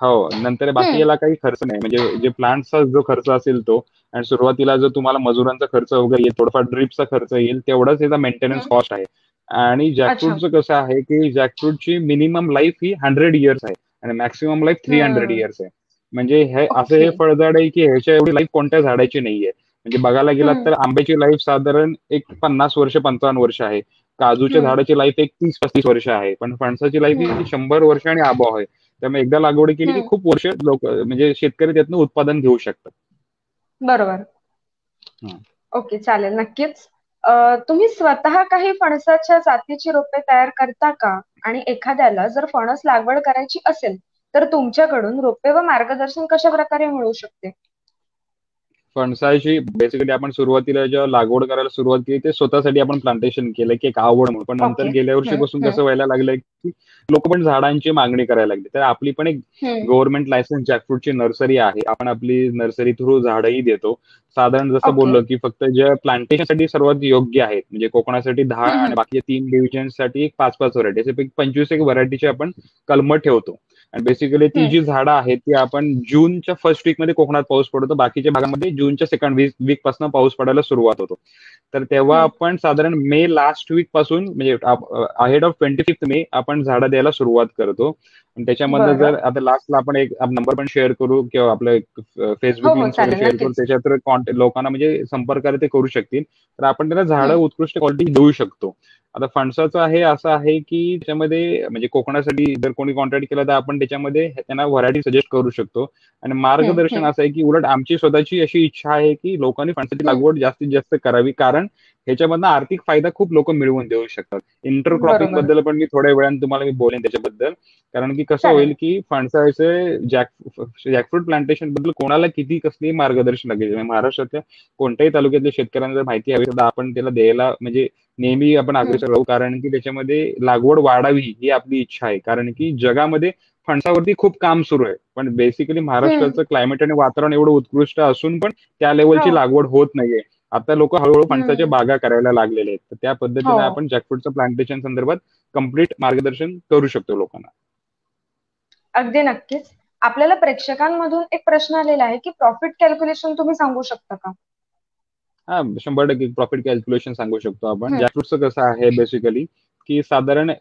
हो, नंतर बाकी हं. याला काही खर्च नाही. म्हणजे जे प्लांटचा जो खर्च असेल तो आणि सुरुवातीला जो तुम्हाला मजुरांचा खर्च वगैरे येईल, थोडाफार ड्रिपचा खर्च येईल, तेवढाच याचा मेंटेनन्स हं. कॉस्ट आहे. आणि अच्छा. जॅकफ्रूटचं कसं आहे, की जॅकफ्रूटची मिनिमम लाईफ ही 100 इयर्स आहे आणि मॅक्सिमम लाईफ 300 हं. इयर्स आहे. म्हणजे हे असं ओके. हे फळझाड आहे, की ह्याच्या एवढी लाईफ कोणत्या झाडाची नाहीये. म्हणजे बघायला गेलात हं. तर आंब्याची लाईफ साधारण एक 50 वर्ष, 55 वर्ष आहे. काजूच्या हं. झाडाची लाईफ एक 30-35 वर्ष आहे. पण फणसाची लाईफ ही हं. 100 वर्ष आणि अबोव्ह आहे. त्यामुळे एकदा लागवड केली, की हं. खूप वर्ष म्हणजे शेतकरी त्यातनं उत्पादन घेऊ शकतात. बरोबर. हं. ओके, चालेल, नक्कीच. तुम्ही स्वतः काही फणसाच्या जातीची रोपे तयार करता का? आणि एखाद्याला जर फणस लागवड करायची असेल, तर तुमच्याकडून रोपे व मार्गदर्शन कशा प्रकारे मिळू शकते? फणसाची बेसिकली आपण सुरुवातीला जेव्हा लागवड करायला सुरुवात केली, ते स्वतःसाठी आपण प्लांटेशन केलं, की एक आवड म्हणून. पण नंतर ओके. गेल्या हं. वर्षीपासून हं. कसं व्हायला लागलंय, की लोकं पण झाडांची मागणी करायला लागली. तर आपली पण एक हं. गव्हर्नमेंट लायसन्स जॅकफ्रूटची नर्सरी आहे. आपण आपली नर्सरी थ्रू झाडंही देतो. साधारण जसं ओके. बोललो, की फक्त ज्या प्लांटेशनसाठी सर्वात योग्य आहेत, म्हणजे कोकणासाठी 10 हं, आणि हं. बाकीच्या 3 डिव्हिजन्ससाठी 5-5 व्हरायटी अशापैकी 25 एक व्हरायटीचे आपण कलमं ठेवतो. आणि बेसिकली ती हं. जी झाडं आहेत ती आपण जूनच्या फर्स्ट वीकमध्ये कोकणात पाऊस पडतो. बाकीच्या भागामध्ये जूनच्या सेकंड वीक पासून पाऊस पडायला सुरुवात होतो. तर तेव्हा हं. आपण साधारण मे लास्ट वीक पासून म्हणजे अहेड ऑफ 25th मे आपण झाडं द्यायला सुरुवात करतो. आणि त्याच्यामधनं जर बरं. आता लास्टला आपण एक नंबर पण शेअर करू किंवा आपलं एक हो, फेसबुक हो. लिंक्स वगैरे चालेल, शेअर करू. नक्कीच. त्याच्यात लोकांना म्हणजे संपर्काने ते करू शकतील. तर आपण त्यांना झाडं हं. उत्कृष्ट क्वालिटी देऊ शकतो. आता फणसाचं हे असं आहे, की त्याच्यामध्ये म्हणजे कोकणासाठी जर कोणी कॉन्टॅक्ट केला तर आपण त्याच्यामध्ये त्यांना व्हरायटी सजेस्ट करू शकतो. आणि हं. मार्गदर्शन हं. असं आहे, की उलट आमची स्वतःची अशी इच्छा आहे, की लोकांनी फणसाची हं. लागवड जास्तीत जास्त करावी. कारण ह्याच्यामधनं आर्थिक फायदा खूप लोकं मिळवून देऊ शकतात. इंटरक्रॉपिंग बरोबर. बद्दल पण मी थोड्या वेळाने तुम्हाला मी बोलेन त्याच्याबद्दल. कारण की कसं चालेल. होईल, की फणसाचे जॅकफ्रूट प्लांटेशन बद्दल कोणाला किती कसली मार्गदर्शन लागेल. म्हणजे महाराष्ट्रातल्या कोणत्याही तालुक्यातल्या शेतकऱ्यांना जर माहिती हवी तर आपण त्याला द्यायला म्हणजे नेहमी आपण हं. अग्रेसर राहू. कारण की त्याच्यामध्ये लागवड वाढावी ही आपली इच्छा आहे. कारण की जगामध्ये फणसावरती खूप काम सुरू आहे. पण बेसिकली हं. महाराष्ट्राचं क्लायमेट आणि वातावरण एवढं उत्कृष्ट असून पण त्या हो. लेव्हलची लागवड होत नाहीये. आता लोकं हळू-हळू फणसाच्या हं. बागा करायला लागलेले आहेत. तर त्या हो. पद्धतीने आपण जॅकफ्रूटचं प्लांटेशन संदर्भात कंप्लीट मार्गदर्शन करू शकतो लोकांना. अगदी नक्कीच. आपल्याला प्रेक्षकांमधून एक प्रश्न आलेला आहे, की प्रॉफिट कॅल्क्युलेशन तुम्ही सांगू शकता का? हां, 100% प्रॉफिट कॅल्क्युलेशन सांगू शकतो आपण. हं. जॅकफ्रूटचं कसं आहे बेसिकली, की साधारण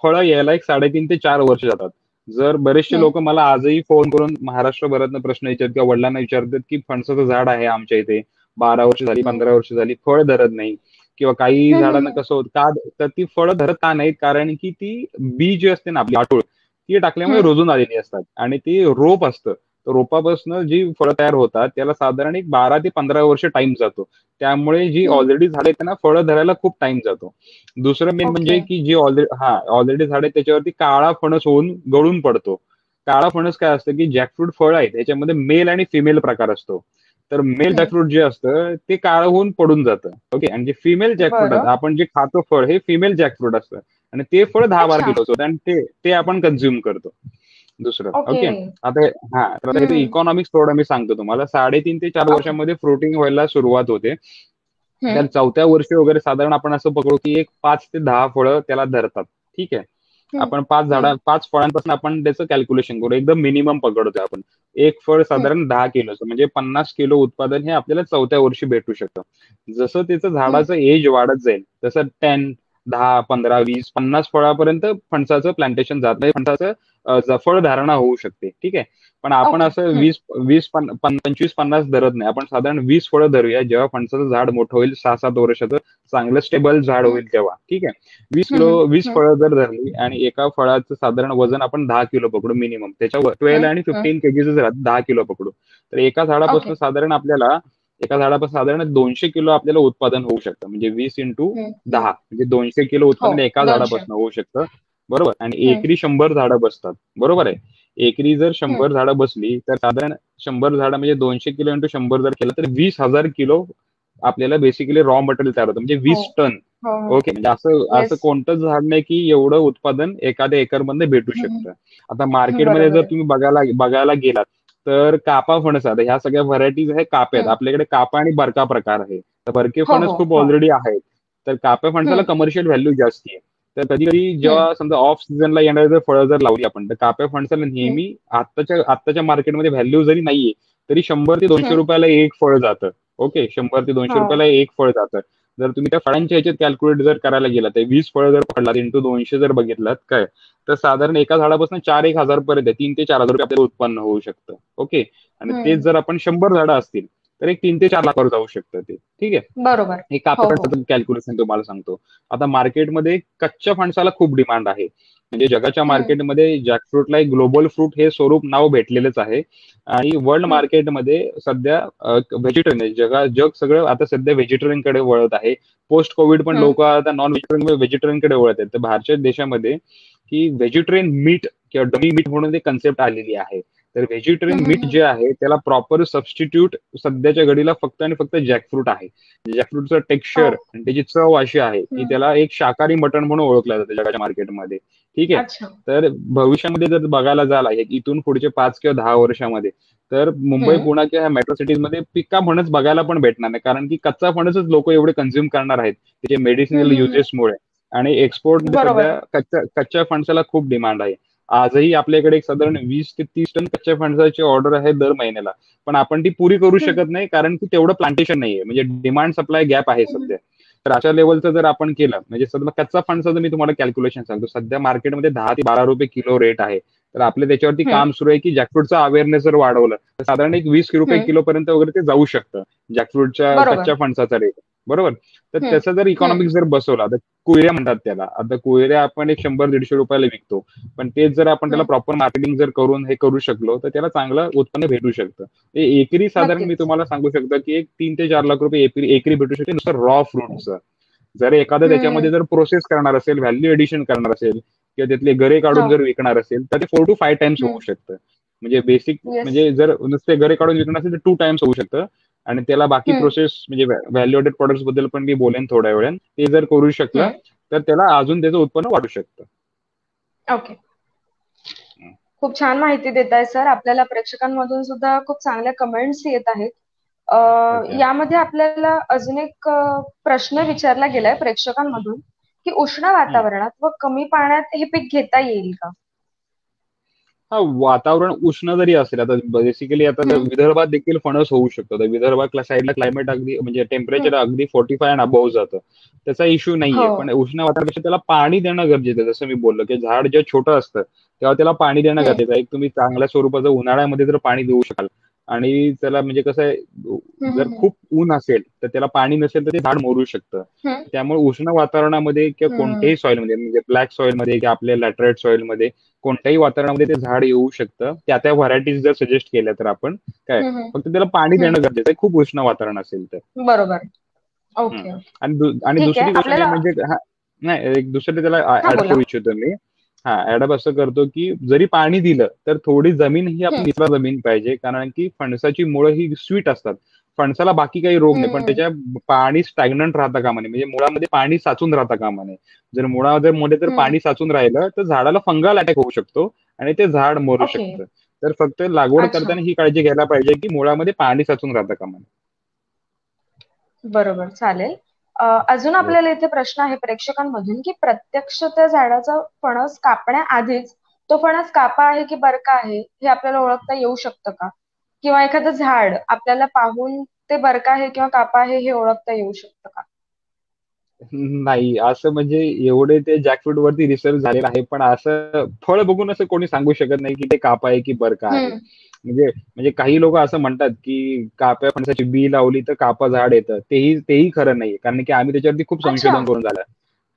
फळं यायला एक 3.5 ते 4 वर्ष जातात. जर बरेचसे हं. लोकं मला आजही फोन करून महाराष्ट्रभरातनं प्रश्न विचारतात किंवा वडिलांना विचारतात, की फणसाचं झाड आहे आमच्या इथे. 12 वर्ष झाली, हं. 15 वर्ष झाली, फळ धरत नाही किंवा काही हं, हं, झाडांना हं. कसं होतं तर ती फळं धरत का नाहीत? कारण की ती बी जी असते ना आपली आठूळ, ती टाकल्यामुळे हं. रुजून आलेली असतात आणि ती रोप असतं. तर रोपापासून जी फळं तयार होतात, त्याला साधारण एक 12 ते 15 वर्ष टाईम जातो. त्यामुळे जी हं. ऑलरेडी झाडं आहेत त्यांना फळं धरायला खूप टाईम जातो. दुसरं मेन ओके. म्हणजे की जी ऑलरेडी झाड आहे त्याच्यावरती काळा फणस होऊन गळून पडतो. काळा फणस काय असतं की जॅकफ्रूट फळ आहे त्याच्यामध्ये मेल आणि फिमेल प्रकार असतो. तर मेल हम्म. जॅकफ्रूट जे असतं ते काळं होऊन पडून जातं. ओके. आणि जे फिमेल जॅकफ्रूट असतं, बरं. आपण जे खातो फळ, हे फिमेल जॅकफ्रूट असतं. आणि ते फळ 10-12 अच्छा. किलोचं होतं आणि ते ते आपण कन्झ्युम करतो दुसरं. ओके. ओके. आता हा, तर आता हम्म. इकॉनॉमिक्स थोडं मी सांगतो तुम्हाला. 3.5 ते 4 ओके. वर्षामध्ये फ्रुटिंग व्हायला सुरुवात होते. हम्म. त्या 4थ्या वर्षी वगैरे साधारण आपण असं पकडू की एक 5 ते 10 फळं त्याला धरतात. ठीक आहे. हम्म. आपण हम्म. 5 फळांपासून आपण त्याचं कॅल्क्युलेशन करू. एकदम मिनिमम पकडतोय आपण. एक फळ हम्म. साधारण 10 किलोचं, म्हणजे 50 किलो उत्पादन हे आपल्याला 4थ्या वर्षी भेटू शकतं. जसं त्याचं हम्म. झाडाचं एज वाढत जाईल तसं 10, 10, 15, 20, 50 फळापर्यंत फणसाचं प्लांटेशन जात नाही. फणसाचं फळधारणा होऊ शकते. ठीक आहे. पण आपण ओके. असं हम्म. 25-50 धरत नाही. आपण साधारण 20 फळं धरूया. जेव्हा फणसाचं झाड मोठं होईल 6-7 वर्षाचं, चांगलं स्टेबल झाड हम्म. होईल तेव्हा. ठीक आहे. 20 हम्म. किलो 20 हम्म. फळं जर धरली आणि एका फळाचं साधारण वजन आपण 10 किलो पकडू मिनिमम. त्याच्यावर 12 हम्म. आणि हम्म. 15 केजीचं जर 10 किलो पकडू. तर ओके. एका झाडापासून साधारण 200 किलो आपल्याला उत्पादन होऊ शकतं. म्हणजे 20 इंटू हम्म. 10 हम्म. म्हणजे 200 किलो हो. उत्पादन एका 200. झाडापासून होऊ शकतं. बरोबर. आणि हम्म. एकरी 100 झाडं बसतात. बरोबर आहे. एकरी जर हम्म. 100 झाडं बसली तर साधारण 100 झाडं म्हणजे 200 किलो इंटू 100 जर केलं तर 20,000 किलो आपल्याला बेसिकली रॉ मटेरियल तयार होतं. म्हणजे हो. 20 टन. हो. हो. ओके. म्हणजे असं असं येस. कोणतंच झाड नाही की एवढं उत्पादन एखाद्या एकरमधनं भेटू हम्म. शकतं. आता मार्केटमध्ये बरोबर जर आहे. तुम्ही बघायला गेलात तर कापा फणस, आता ह्या सगळ्या व्हरायटीज हे कापे आहेत. हम्म. आपल्याकडे कापा आणि बरका प्रकार आहे. तर बरके हो. फणस हो. खूप हो. ऑलरेडी आहेत. तर काप्या फणसाला हम्म. कमर्शियल व्हॅल्यू जास्त आहे. तर कधी-कधी हम्म. जेव्हा समजा ऑफ सीझनला येणारी जर फळं जर लावली आपण, तर काप्या फणसाला हम्म. नेहमी आत्ताच्या मार्केटमध्ये व्हॅल्यू जरी नाहीये, तरी ₹100 ते हम्म. ₹200 एक फळ जातं. ओके. हो. ₹100 ते ₹200 एक फळ जातं. जर तुम्ही त्या फळांच्या ह्याच्यात कॅल्क्युलेट जर करायला गेलात, तर 20 फळं जर पकडलात इंटू 200 जर बघितलात काय, तर साधारण एका झाडापासून 4,000-1,000 पर्यंत ₹3,000 ते ₹4,000 आपल्याला उत्पन्न होऊ शकतं. ओके. आणि तेच हम्म. जर आपण 100 झाडं असतील, तर एक 3 ते 4 लाखावर जाऊ शकतं ते. ठीक आहे. बरोबर. हे हो. हो. कापसाचं कॅल्क्युलेशन तुम्हाला सांगतो. आता मार्केटमध्ये कच्च्या फणसाला खूप डिमांड आहे. म्हणजे जगाच्या हम्म. मार्केटमध्ये जॅकफ्रूटला एक ग्लोबल फ्रूट हे स्वरूप नाव भेटलेलंच आहे. आणि वर्ल्ड हम्म. मार्केटमध्ये सध्या व्हेजिटेरियन जग सगळं आता सध्या व्हेजिटेरियनकडे वळत आहे. पोस्ट कोविड पण हम्म. लोकं आता नॉन व्हेजिटेरियनकडे वळत आहेत. तर भारतीय देशामध्ये की व्हेजिटेरियन मीट किंवा डमी मीट म्हणून एक कन्सेप्ट आलेली आहे. तर व्हेजिटेरियन हम्म. मीट जे आहे त्याला प्रॉपर सबस्टिट्यूट सध्याच्या घडीला फक्त आणि फक्त जॅकफ्रूट आहे. जॅकफ्रूटचं हो. टेक्स्चर आणि त्याची चव अशी आहे की हम्म. त्याला एक शाकाहारी मटण म्हणून ओळखलं जातं जगाच्या मार्केटमध्ये. ठीक आहे. अच्छा. तर भविष्यामध्ये जर बघायला झाला इथून पुढचे 5 किंवा 10 वर्षामध्ये, तर मुंबई, हम्म. पुणा किंवा ह्या मेट्रो सिटीजमध्ये पिक्का फणस बघायला पण भेटणार नाही. कारण की कच्चा फणसच लोक एवढे कन्झ्युम करणार आहेत त्याचे मेडिसिनल हम्म. युजेसमुळे. आणि एक्सपोर्टमध्ये बरोबर. सध्या कच्च्या फणसाला खूप डिमांड आहे. आजही आपल्याकडे एक साधारण 20 ते 30 टन कच्च्या फणसाची ऑर्डर आहे दर महिन्याला. पण आपण ती पुरी करू हम्म. शकत नाही कारण की तेवढं प्लांटेशन नाहीये. म्हणजे डिमांड सप्लाय गॅप आहे हम्म. सध्या. तर अशा लेव्हलचं जर आपण केलं, म्हणजे सध्या कच्चा फणसाचं मी तुम्हाला कॅल्क्युलेशन सांगतो. सध्या मार्केटमध्ये ₹10 ते ₹12 किलो रेट आहे. तर आपलं त्याच्यावरती हम्म. काम सुरू आहे की जॅकफ्रूटचं अवेअरनेस जर वाढवलं, तर साधारण एक ₹20 हम्म. किलोपर्यंत वगैरे ते जाऊ शकतं. जॅकफ्रूटच्या बरोबर. कच्च्या फणसाचा रेट. बरोबर. तर हम्म. त्याचा जर हम्म. इकॉनॉमिक्स जर बसवला, तर कुळऱ्या म्हणतात त्याला. आता कुळऱ्या आपण एक ₹100-150 विकतो. पण तेच जर आपण त्याला हम्म. प्रॉपर मार्केटिंग जर करून हे करू शकलो, तर त्याला चांगलं उत्पन्न भेटू शकतं. ते एकरी साधारण मी नक्कीच. तुम्हाला सांगू शकतो, की एक ₹3 ते ₹4 लाख एकरी भेटू शकते नुसतं रॉ फ्रुटचं. जर एखादं त्याच्यामध्ये हम्म. जर प्रोसेस करणार असेल, व्हॅल्यू एडिशन करणार असेल किंवा त्यातले गरे हो. काढून जर विकणार असेल, तर ते 4 to 5 टाइम्स होऊ हम्म. शकतं. म्हणजे बेसिक येस. म्हणजे जर नुसते गरे काढून विकणार असेल, तर 2 टाइम्स होऊ शकतं. आणि त्याला बाकी हम्म. प्रोसेस म्हणजे व्हॅल्यू एडेड प्रॉडक्ट्स बद्दल पण मी बोलेन थोड्या वेळाने. ते जर करू शकलं, हम्म. तर त्याला अजून त्याचं उत्पन्न वाढू शकतं. ओके. खूप छान माहिती देताय सर. आपल्याला प्रेक्षकांमधून सुद्धा खूप चांगल्या कमेंट्स येत आहेत. ओके. यामध्ये आपल्याला अजून एक प्रश्न विचारला गेलाय प्रेक्षकांमधून की उष्ण वातावरणात व कमी पाण्यात हे पीक घेता येईल का? हा, वातावरण उष्ण जरी असेल, आता बेसिकली आता हम्म. विदर्भात देखील फणस होऊ शकतो. तर विदर्भातल्या साईडला क्लायमेट अगदी म्हणजे हम्म. टेम्परेचर अगदी 45 अँड अबव्ह जातं. त्याचा इश्यू हो. नाहीये. पण उष्ण वातावरणापेक्षा त्याला पाणी देणं गरजेचं आहे. जसं मी बोललो, की झाड जे छोटं असतं, तेव्हा त्याला पाणी देणं हम्म. गरजेचं आहे. एक तुम्ही चांगल्या स्वरूपाचं उन्हाळ्यामध्ये जर पाणी देऊ शकाल आणि त्याला म्हणजे कसं आहे, हम्म. जर हम्म. खूप ऊन असेल, तर त्याला पाणी नसेल तर ते झाड मरू शकतं. हम्म. त्यामुळे उष्ण वातावरणामध्ये किंवा हम्म. कोणत्याही सॉइलमध्ये म्हणजे ब्लॅक सॉइलमध्ये किंवा आपल्या लॅटराइट सॉइलमध्ये कोणत्याही वातावरणामध्ये ते झाड येऊ शकतं. त्या व्हरायटीज जर सजेस्ट केल्या तर आपण काय, हम्म. फक्त त्याला पाणी हम्म. देणं गरजेचं आहे, खूप उष्ण वातावरण असेल तर. बरोबर. हं. ओके. ओके. आणि ठीक आहे. दुसरी गोष्ट काय आपल्याला म्हणजे नाही, एक दुसरं त्याला हा, ऍड बोला. करू इच्छितो मी. ऍड अप असं करतो, की जरी पाणी दिलं, तर थोडी जमीन ही आपली हम्म. निचरा जमीन पाहिजे. कारण की फणसाची मुळं ही स्वीट असतात. फणसाला बाकी काही रोग नाही, पण हम्म. त्याच्या पाणी स्टॅग्नंट राहता कामा नये, म्हणजे मुळामध्ये पाणी साचून राहता कामा नये. जर मुळामध्ये मध्ये जर हम्म. पाणी साचून राहिलं तर झाडाला फंगल अटॅक होऊ शकतो आणि ते झाड मरू ओके. शकतं. तर फक्त लागवड अच्छा. करताना ही काळजी घ्यायला पाहिजे की मुळामध्ये पाणी साचून राहता कामा बरोबर, चालेल. अजून नये. आपल्याला इथे प्रश्न आहे प्रेक्षकांमधून, की प्रत्यक्ष त्या झाडाचा फणस कापण्याआधीच तो फणस कापा आहे की बरका आहे हे आपल्याला ओळखता येऊ शकतं का? किंवा एखादं झाड आपल्याला पाहून ते बरका आहे किंवा कापा आहे हे ओळखता येऊ शकतं का? नाही, असं म्हणजे एवढे ते जॅकफ्रूट वरती रिसर्च झालेला आहे, पण असं फळ बघून असं कोणी सांगू शकत नाही की ते कापा आहे की बरका आहे. हम्म. म्हणजे म्हणजे काही लोक असं म्हणतात की काप्या फणसाची बी लावली तर कापा झाड येतं. तेही खरं नाहीये. कारण की आम्ही त्याच्यावरती खूप अच्छा. संशोधन करून झालं.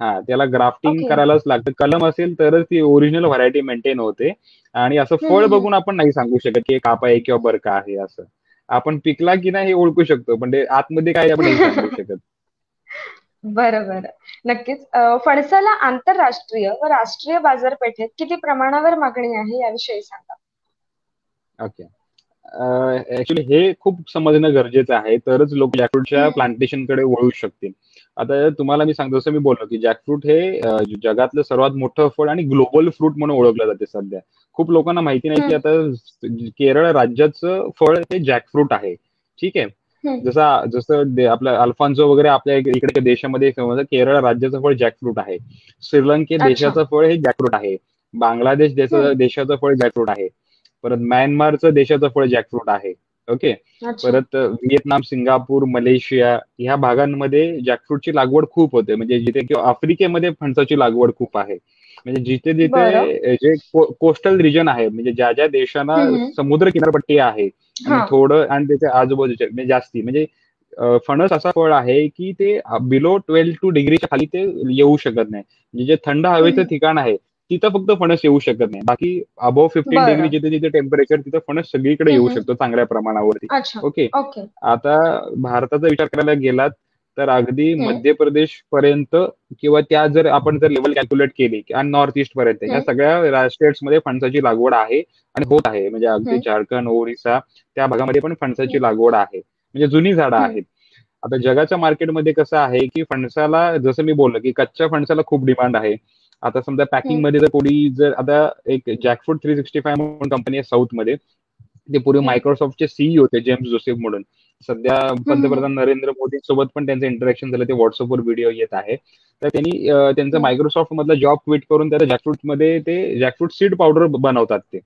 हां, त्याला ग्राफ्टिंग ओके. करायलाच लागतं. कलम असेल तरच ती ओरिजिनल व्हरायटी मेंटेन होते. आणि असं फळ बघून आपण नाही सांगू शकत की हे कापा आहे किंवा बरका आहे असं. आपण पिकला की नाही हे ओळखू शकतो, पण ते आतमध्ये काय आपण नाही सांगू शकत. बरं बरं. नक्कीच. फणसाला आंतरराष्ट्रीय व राष्ट्रीय बाजारपेठेत किती प्रमाणावर मागणी आहे याविषयी सांगा. ओके. ऍक्च्युली हे खूप समजणं गरजेचं आहे, तरच लोक जॅकफ्रूटच्या हम्म. प्लांटेशनकडे वळू शकतील. आता तुम्हाला मी सांगतो, जसं मी बोललो की जॅकफ्रूट हे जगातलं सर्वात मोठं फळ आणि ग्लोबल फ्रूट म्हणून ओळखलं जाते सध्या. खूप लोकांना माहिती नाही की हम्म. आता केरळ राज्याचं फळ हे जॅकफ्रूट आहे. ठीक आहे. हम्म. जसं आपलं अल्फान्सो वगैरे आपल्या इकडे देशामध्ये समजा केरळ राज्याचं फळ जॅकफ्रूट आहे. श्रीलंके अच्छा. देशाचं फळ हे जॅकफ्रूट आहे. बांगलादेश हम्म. देशाचं फळ जॅकफ्रूट आहे. परत म्यानमारचं देशाचं फळ जॅकफ्रूट आहे. ओके. अच्छा. परत व्हिएतनाम, सिंगापूर, मलेशिया ह्या भागांमध्ये जॅकफ्रूटची लागवड खूप होते. म्हणजे जिथे किंवा आफ्रिकेमध्ये फणसाची लागवड खूप आहे. म्हणजे बरं. जिथे-जिथे जे कोस्टल रिजन आहे, म्हणजे ज्या देशांना हम्म. समुद्र किनारपट्टी आहे आणि हा. थोडं आणि त्याच्या आजूबाजूच्या म्हणजे जास्ती म्हणजे फणस असा फळ आहे की ते बिलो 12 डिग्रीच्या खाली ते येऊ शकत नाही. म्हणजे जे थंड हवेचं हम्म. ठिकाण आहे, तिथं फक्त फणस येऊ शकत नाही. बाकी अबोव्ह 15 डिग्री बरं. जिथे-जिथे टेम्परेचर तिथं फणस सगळीकडे येऊ हम्म. शकतो चांगल्या प्रमाणावरती. अच्छा. ओके. ओके. आता भारताचा विचार करायला गेलात, तर अगदी हम्म. मध्य प्रदेश पर्यंत किंवा त्या जर आपण जर लेव्हल कॅल्क्युलेट केली आणि नॉर्थ ईस्ट पर्यंत ह्या हम्म. सगळ्या स्टेट्समध्ये फणसाची लागवड आहे आणि होत आहे. म्हणजे अगदी हम्म. झारखंड, ओरिसा त्या भागामध्ये पण हम्म. फणसाची लागवड आहे. म्हणजे जुनी झाडं हम्म. आहेत. आता जगाच्या मार्केटमध्ये कसं आहे, की फणसाला जसं मी बोललो, की कच्च्या फणसाला खूप डिमांड आहे. आता समजा हम्म. पॅकिंगमध्ये जर कोणी जर आता एक जॅकफ्रूट 365 म्हणून कंपनी आहे साऊथमध्ये. ते पूर्वी हम्म. मायक्रोसॉफ्टचे सीईओ होते जेम्स जोसेफ म्हणून. सध्या हम्म. पंतप्रधान नरेंद्र मोदींसोबत पण त्यांचं इंटरॅक्शन झालं. ते WhatsAppवर व्हिडिओ येत आहे. तर त्यांनी त्यांचा हम्म. Microsoft मधला जॉब क्विट करून त्या जॅकफ्रूटमध्ये ते जॅकफ्रूट सीड पावडर बनवतात ते.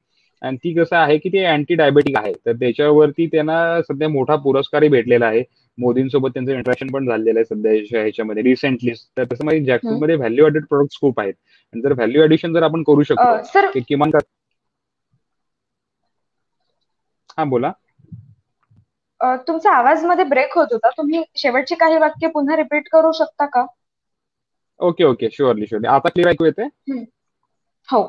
आणि ती कसं आहे, की ते अँटी डायबेटिक आहे. तर त्याच्यावरती त्यांना सध्या मोठा पुरस्कारही भेटलेला आहे. मोदींसोबत त्यांचं इंटरॅक्शन पण झालेलं आहे सध्याच्या ह्याच्यामध्ये रिसेंटली. तर तसं म्हणजे हम्म. जॅकफ्रूटमध्ये व्हॅल्यू ॲडेड प्रॉडक्ट्स खूप आहेत. आणि जर व्हॅल्यू ॲडिशन जर आपण करू शकलो, सर, की किमान हां, बोला. तुमचा आवाज मध्ये ब्रेक होत होता. तुम्ही शेवटची काही वाक्य पुन्हा रिपीट करू शकता का? Okay, okay. Surely, surely. आता क्लिअर ऐकू येतंय? हम्म. हो.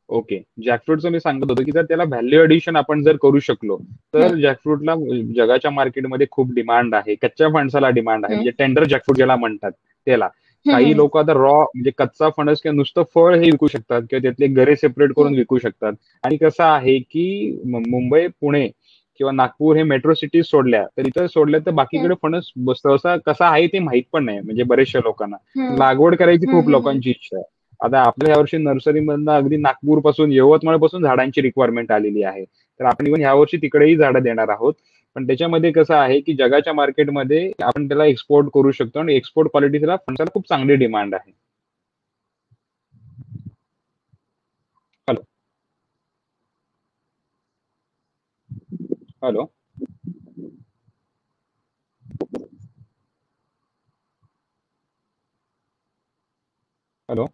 ओके. जॅकफ्रूटचं मी सांगत होतो, की जर त्याला व्हॅल्यू एडिशन आपण जर करू शकलो, हम्म. तर जॅकफ्रूटला जगाच्या मार्केटमध्ये खूप डिमांड आहे. कच्च्या फणसाला डिमांड आहे. हम्म. म्हणजे टेंडर जॅकफ्रूट ज्याला म्हणतात त्याला. काही हम्म. लोकं आता म्हणजे कच्चा फणस किंवा नुसतं फळ हे विकू शकतात किंवा त्यातले गरे सेपरेट करून हम्म. विकू शकतात. आणि कसं आहे, की मुंबई, पुणे किंवा नागपूर हे मेट्रो सिटीज सोडल्या, तर इथं सोडल्या तर हम्म. बाकीकडे फणस सहसा कसा आहे ते माहीत पण नाही. म्हणजे बऱ्याचशा लोकांना. हम्म. लागवड करायची खूप हम्म. हम्म. लोकांची इच्छा आहे. आता आपल्या यावर्षी नर्सरीमधनं अगदी नागपूर पासून यवतमाळ पासून झाडांची रिक्वायरमेंट आलेली आहे. तर आपण इव्हन यावर्षी तिकडेही झाडं देणार आहोत. पण त्याच्यामध्ये कसं आहे, की जगाच्या मार्केटमध्ये आपण त्याला एक्सपोर्ट करू शकतो आणि एक्सपोर्ट क्वालिटीला फणसाला खूप चांगली डिमांड आहे. Hello, hello, hello.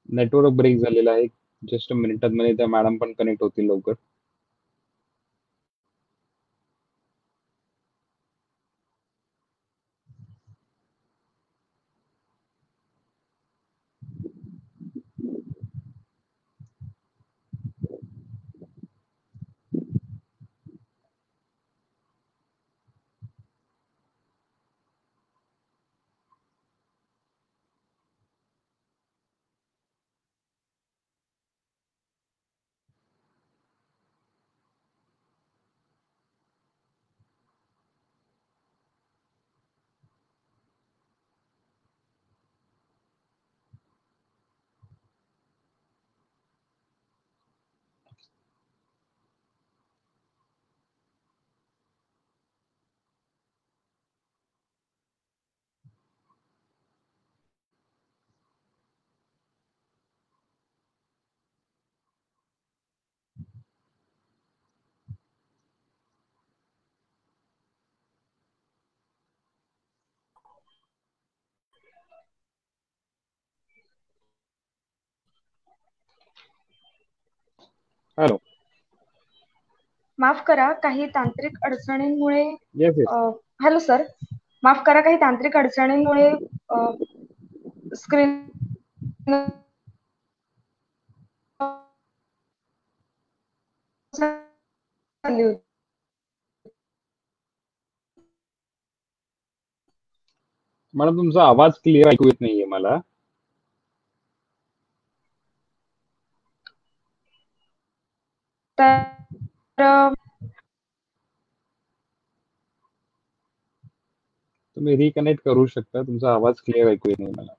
Network break झालेला आहे. जस्ट मिनिटांमध्ये त्या मॅडम पण कनेक्ट होतील लवकर. हॅलो. माफ करा काही तांत्रिक अडचणींमुळे. Yes yes. Hello sir. माफ करा काही तांत्रिक अडचणींमुळे स्क्रीन झाली होती. मॅडम तुमचा आवाज क्लिअर ऐकू येत नाहीये मला. तर तुम्ही रिकनेक्ट करू शकता, तुमचा आवाज क्लिअर ऐकू येत नाही मला.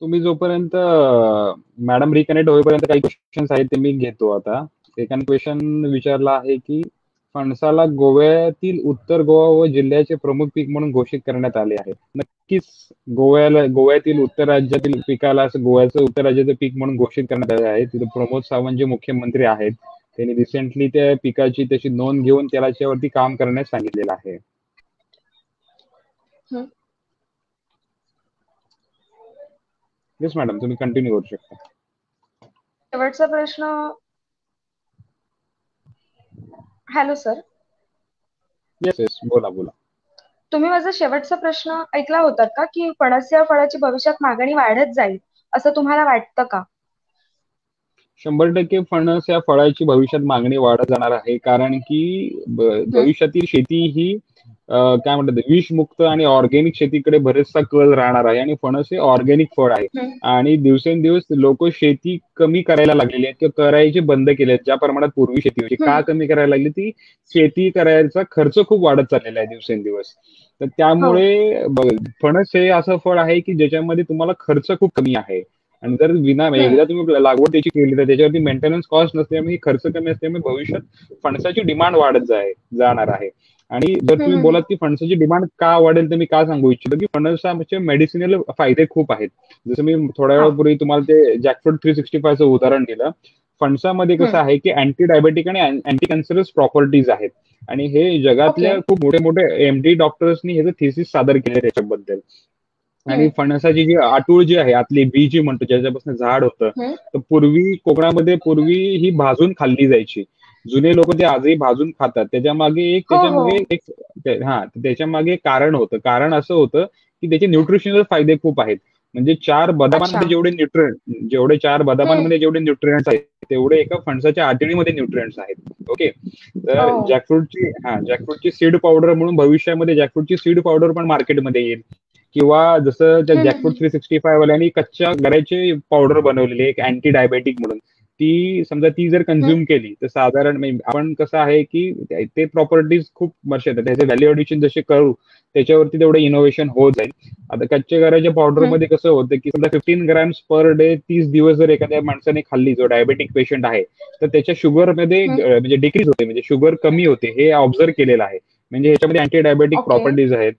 तुम्ही जोपर्यंत मॅडम रिकनेक्ट होईपर्यंत काही क्वेश्चन्स आहेत ते मी घेतो आता. एकाने क्वेश्चन विचारला आहे की फणसाला गोव्यातील उत्तर गोवा व जिल्ह्याचे प्रमुख पीक म्हणून घोषित करण्यात आले आहे. नक्कीच गोव्यातील उत्तर राज्यातील पिकाला असं गोव्याचं उत्तर राज्याचं पीक म्हणून घोषित करण्यात आले आहे. तिथे प्रमोद सावंत जे मुख्यमंत्री आहेत त्यांनी रिसेंटली त्या पिकाची त्याची नोंद घेऊन त्याच्यावरती काम करण्यास सांगितलेलं आहे. येस मॅडम, तुम्ही कंटिन्यू करू शकता. शेवटचा प्रश्न. Hello sir. येस येस, बोला बोला. तुम्ही माझा शेवटचा प्रश्न ऐकला होता का की फणस या फळाची भविष्यात मागणी वाढत जाईल असं तुम्हाला वाटतं का? 100% फणस या फळाची भविष्यात मागणी वाढत जाणार आहे. कारण की हं, भविष्यातील शेती ही काय म्हणतात विषमुक्त आणि ऑर्गॅनिक शेतीकडे बरेचसा कल राहणार आहे. आणि फणस हे ऑर्गॅनिक फळ आहे. हं, आणि दिवसेंदिवस लोक शेती कमी करायला लागलेली आहेत किंवा करायचे बंद केले आहेत. ज्या प्रमाणात पूर्वी शेती होती, का हं. कमी करायला लागली? ती शेती करायचा खर्च खूप वाढत चाललेला आहे दिवसेंदिवस. तर हो. त्यामुळे फणस हे असं फळ आहे की ज्याच्यामध्ये तुम्हाला खर्च खूप कमी आहे. आणि जर म्हणजे हं, एकदा तुम्ही लागवड त्याची केली तर त्याच्यावरती मेंटेनन्स कॉस्ट नसल्यामुळे खर्च कमी असल्यामुळे भविष्यात फणसाची डिमांड वाढत जाणार आहे. आणि जर हं, तुम्ही हं, बोलात की फणसाची डिमांड का वाढेल, तर मी का सांगू इच्छितो की फणसाचे मेडिसिनल फायदे खूप आहेत. जसं मी थोड्या हा. वेळापूर्वी तुम्हाला ते जॅकफ्रूट 365चं उदाहरण दिलं. फणसामध्ये कसं हं, आहे की अँटी डायबेटिक आणि अँटी कॅन्सरस प्रॉपर्टीज आहेत. आणि हे ओके. जगातल्या खूप मोठे मोठे एमडी डॉक्टर्सनी ह्याचं थिसिस सादर केले त्याच्याबद्दल. आणि हं, फणसाची जी आटूळ जी आहे, आतली बी जी म्हणतो ज्याच्यापासून झाड होतं, हं. तर पूर्वी कोकणामध्ये ही भाजून खाल्ली जायची. जुने लोक ते आजही भाजून खातात. हो, हो. त्याच्यामागे एक त्याच्यामागे एक कारण होतं. कारण असं होतं की त्याचे न्यूट्रिशनल फायदे खूप आहेत. म्हणजे अच्छा. चार हं. बदामांमध्ये जेवढे न्यूट्रिएंट्स आहेत, तेवढे एका फणसाच्या आतडीमध्ये न्यूट्रिएंट्स आहेत. ओके. ओ. तर जॅकफ्रूटची सीड पावडर म्हणून भविष्यामध्ये जॅकफ्रूटची सीड पावडर पण मार्केटमध्ये येईल. किंवा जसं त्या हं, जॅकफ्रूट हं, 365 वाल्यांनी कच्च्या गऱ्याची पावडर बनवलेली आहे, एक अँटी डायबेटिक म्हणून. ती जर हं, कन्झ्युम केली तर साधारण म्हणजे आपण कसं आहे की ते प्रॉपर्टीज खूप वर्ष येतात. त्याचे व्हॅल्यू एडिशन जसे करू त्याच्यावरती तेवढं इनोव्हेशन होत जाईल. आता कच्च्या गऱ्याच्या हं, पावडरमध्ये कसं होतं की समजा 15 ग्रॅम्स पर डे 30 दिवस जर एखाद्या माणसाने खाल्ली, जो डायबेटिक पेशंट आहे, तर त्याच्या शुगरमध्ये हं, म्हणजे डिक्रीज होते, म्हणजे शुगर कमी होते, हे ऑब्झर्व केलेलं आहे. म्हणजे ह्याच्यामध्ये अँटी डायबेटिक ओके. प्रॉपर्टीज आहेत.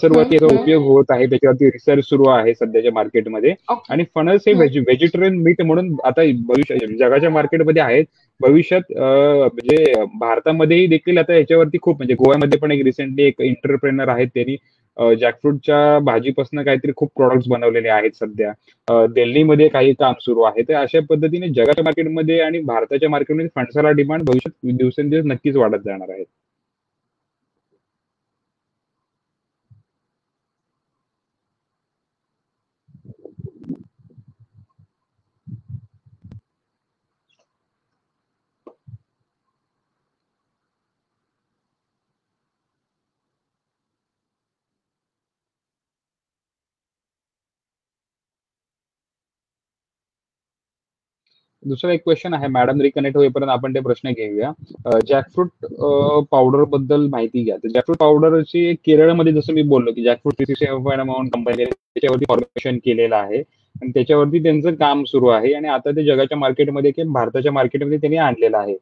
हं, कॅन्सरवरती याचा हं. उपयोग होत आहे, त्याच्यावरती रिसर्च सुरू आहे सध्याच्या मार्केटमध्ये. ओके. आणि फणस हे हं, व्हेजिटेरियन मीट म्हणून आता जगाच्या मार्केटमध्ये आहेत. भविष्यात म्हणजे भारतामध्येही देखील आता याच्यावरती खूप, म्हणजे गोव्यामध्ये पण एक रिसेंटली एक एंटरप्रेनर आहेत, त्यांनी जॅकफ्रूटच्या भाजीपासून काहीतरी खूप प्रोडक्ट्स बनवलेले आहेत सध्या. दिल्लीमध्ये काही काम सुरू आहे. तर अशा पद्धतीने जगाच्या मार्केटमध्ये आणि भारताच्या मार्केटमध्ये फणसाला डिमांड भविष्यात दिवसेंदिवस नक्कीच वाढत जाणार आहे. दुसरा एक क्वेश्चन आहे, मॅडम रिकनेक्ट होईपर्यंत आपण ते प्रश्न घेऊया. जॅकफ्रूट पावडर बद्दल माहिती घ्या. तर जॅकफ्रूट पावडरची केरळमध्ये, जसं मी बोललो की जॅकफ्रूट 365 म्हणून कंपनी त्याच्यावरती फॉर्मेशन केलेलं आहे आणि त्याच्यावरती त्यांचं काम सुरू आहे आणि आता ते जगाच्या मार्केटमध्ये किंवा भारताच्या मार्केटमध्ये त्यांनी आणलेलं आहे.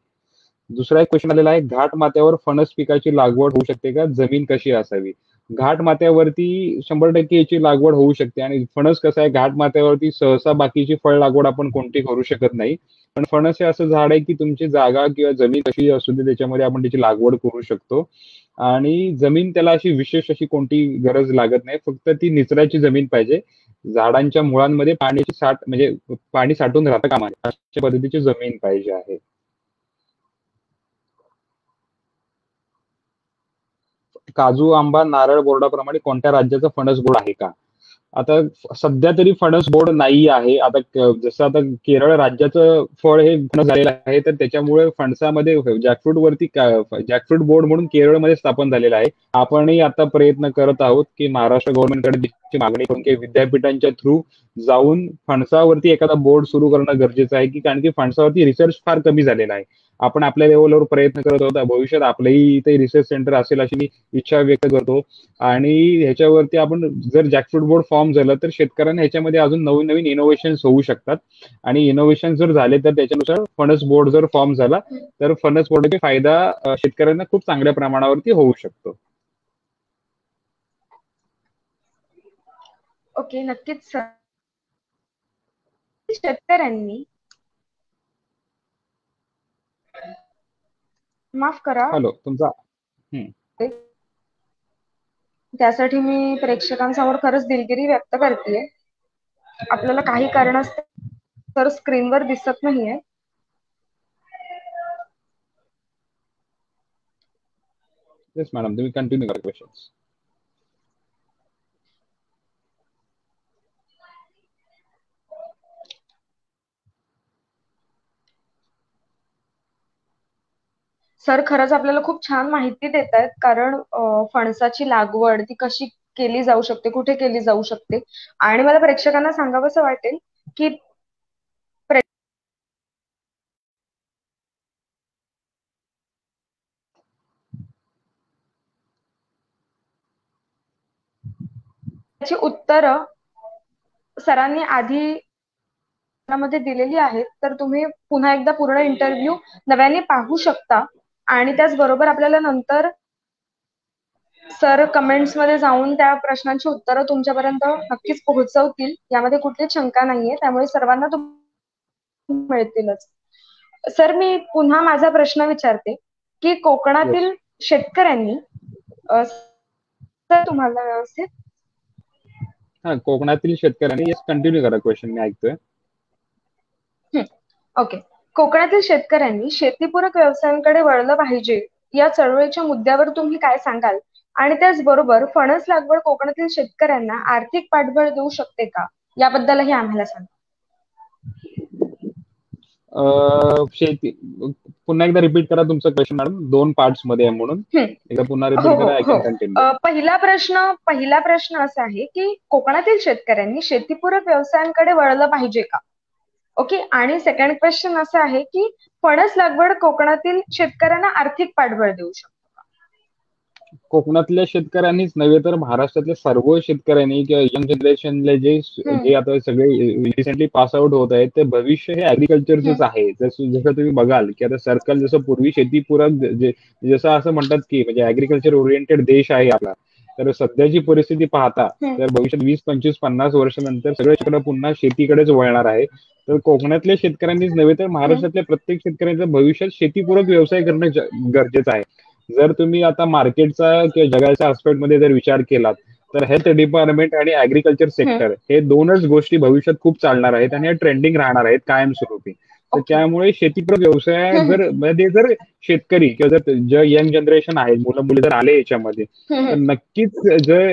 दुसरा एक क्वेश्चन आलेला आहे, घाट माथ्यावर फणस पिकाची लागवड होऊ शकते का? जमीन कशी असावी? घाट माथ्यावरती 100% याची लागवड होऊ शकते आणि फणस कसं आहे, घाट माथ्यावरती सहसा बाकीची फळ लागवड आपण कोणती करू शकत नाही. पण फणस हे असं झाड आहे की तुमची जागा किंवा जमीन कशी असू दे त्याच्यामध्ये आपण त्याची लागवड करू शकतो आणि जमीन त्याला अशी विशेष अशी कोणती गरज लागत नाही, फक्त ती निचराची जमीन पाहिजे. झाडांच्या मुळांमध्ये पाण्याची साठ म्हणजे पाणी साठून राहतं कामा नये अशा पद्धतीची जमीन पाहिजे आहे. काजू, आंबा, नारळ बोर्डाप्रमाणे कोणत्या राज्याचा फणस गोड आहे का? आता सध्या तरी फणस बोर्ड नाही आहे. आता जसं आता केरळ राज्याचं फळ हे फणस झालेलं आहे, तर त्याच्यामुळे फणसामध्ये जॅकफ्रूट वरती जॅकफ्रूट बोर्ड म्हणून केरळमध्ये स्थापन झालेलं आहे. आपणही आता प्रयत्न करत आहोत की महाराष्ट्र गव्हर्नमेंटकडे त्याची मागणी करून की विद्यापीठांच्या थ्रू जाऊन फणसावरती एखादा बोर्ड सुरू करणं गरजेचं आहे, की कारण की फणसावरती रिसर्च फार कमी झालेला आहे. आपण आपल्या लेवलवर प्रयत्न करत आहोत. भविष्यात आपलंही इथे रिसर्च सेंटर असेल अशी मी इच्छा व्यक्त करतो आणि ह्याच्यावरती आपण जर जॅकफ्रूट बोर्ड फॉर्म झालं तर शेतकऱ्यांना ह्याच्यामध्ये अजून नवीन नवीन इनोव्हेशन होऊ शकतात आणि इनोव्हेशन जर झाले तर त्याच्यानुसार फणस बोर्ड जर फॉर्म झाला तर फणस बोर्डाचा फायदा शेतकऱ्यांना खूप चांगल्या प्रमाणावरती होऊ शकतो. ओके, नक्कीच सर. शेतकऱ्यांनी, माफ करा, हॅलो, तुमचा त्यासाठी मी प्रेक्षकांसमोर खरंच दिलगिरी व्यक्त करतेय. आपल्याला काही कारणास्तव स्क्रीनवर दिसत नाहीये. येस मॅडम, तुम्ही कंटिन्यू करा क्वेश्चन्स. सर खरंच आपल्याला खूप छान माहिती देत आहेत, कारण फणसाची लागवड ती कशी केली जाऊ शकते, कुठे केली जाऊ शकते. आणि मला प्रेक्षकांना सांगावंसं वाटेल की त्याची उत्तरं सरांनी आधी मध्ये दिलेली आहेत, तर तुम्ही पुन्हा एकदा पूर्ण इंटरव्ह्यू नव्याने पाहू शकता. आणि त्याचबरोबर आपल्याला नंतर सर कमेंट्स मध्ये जाऊन त्या प्रश्नांची उत्तरं तुमच्यापर्यंत नक्कीच पोहोचवतील, यामध्ये कुठलीच शंका नाहीये. त्यामुळे सर्वांना मिळतीलच. सर मी पुन्हा माझा प्रश्न विचारते की कोकणातील शेतकऱ्यांनी सर तुम्हाला व्यवस्थित हा, कोकणातील शेतकऱ्यांनी येस कंटिन्यू करा क्वेश्चन, मी ऐकतोय. ओके. कोकणातील शेतकऱ्यांनी शेतीपूरक व्यवसायांकडे वळलं पाहिजे या चळवळीच्या मुद्द्यावर तुम्ही काय सांगाल? आणि त्याचबरोबर फणस लागवड कोकणातील शेतकऱ्यांना आर्थिक पाठबळ देऊ शकते का, याबद्दलही आम्हाला सांगा. शेती, पुन्हा एकदा रिपीट करा तुमचं क्वेश्चन मॅडम, 2 पार्ट्स मध्ये आहे म्हणून एकदा पुन्हा हो रिपीट हो करा. आय हो. Can continue. पहिला प्रश्न असा आहे की कोकणातील शेतकऱ्यांनी शेतीपूरक व्यवसायांकडे वळलं पाहिजे का. ओके. आणि सेकंड क्वेश्चन असं आहे की फणस लागवड कोकणातील शेतकऱ्यांना आर्थिक पाठबळ देऊ शकतो. कोकणातल्या शेतकऱ्यांनीच नव्हे तर महाराष्ट्रातल्या सर्व शेतकऱ्यांनी किंवा यंग जनरेशनले जे आता सगळे रिसेंटली पास आउट होत आहेत, ते भविष्य हे ऍग्रिकल्चरचंच आहे. जसं तुम्ही बघाल की आता सर्कल जसं पूर्वी शेतीपूरक जसं असं म्हणतात की म्हणजे ऍग्रिकल्चर ओरिएंटेड देश आहे आपला, तर सध्याची परिस्थिती पाहता तर भविष्यात 20, 25, 50 वर्षानंतर सगळे शेतकरी पुन्हा शेतीकडेच वळणार आहे. तर कोकणातल्या शेतकऱ्यांनीच नव्हे तर महाराष्ट्रातल्या प्रत्येक शेतकऱ्यांचं भविष्यात शेतीपूरक व्यवसाय करणं गरजेचं आहे. जर तुम्ही आता मार्केटचा किंवा जगाच्या आस्पेक्टमध्ये जर विचार केलात तर हेल्थ डिपार्टमेंट आणि ऍग्रिकल्चर सेक्टर हे दोनच गोष्टी भविष्यात खूप चालणार आहेत आणि ट्रेंडिंग राहणार आहेत कायमस्वरूपी. तर त्यामुळे शेतीपूरक व्यवसाय जर शेतकरी किंवा जर यंग जनरेशन आहे, मुलं मुली जर आले याच्यामध्ये, तर नक्कीच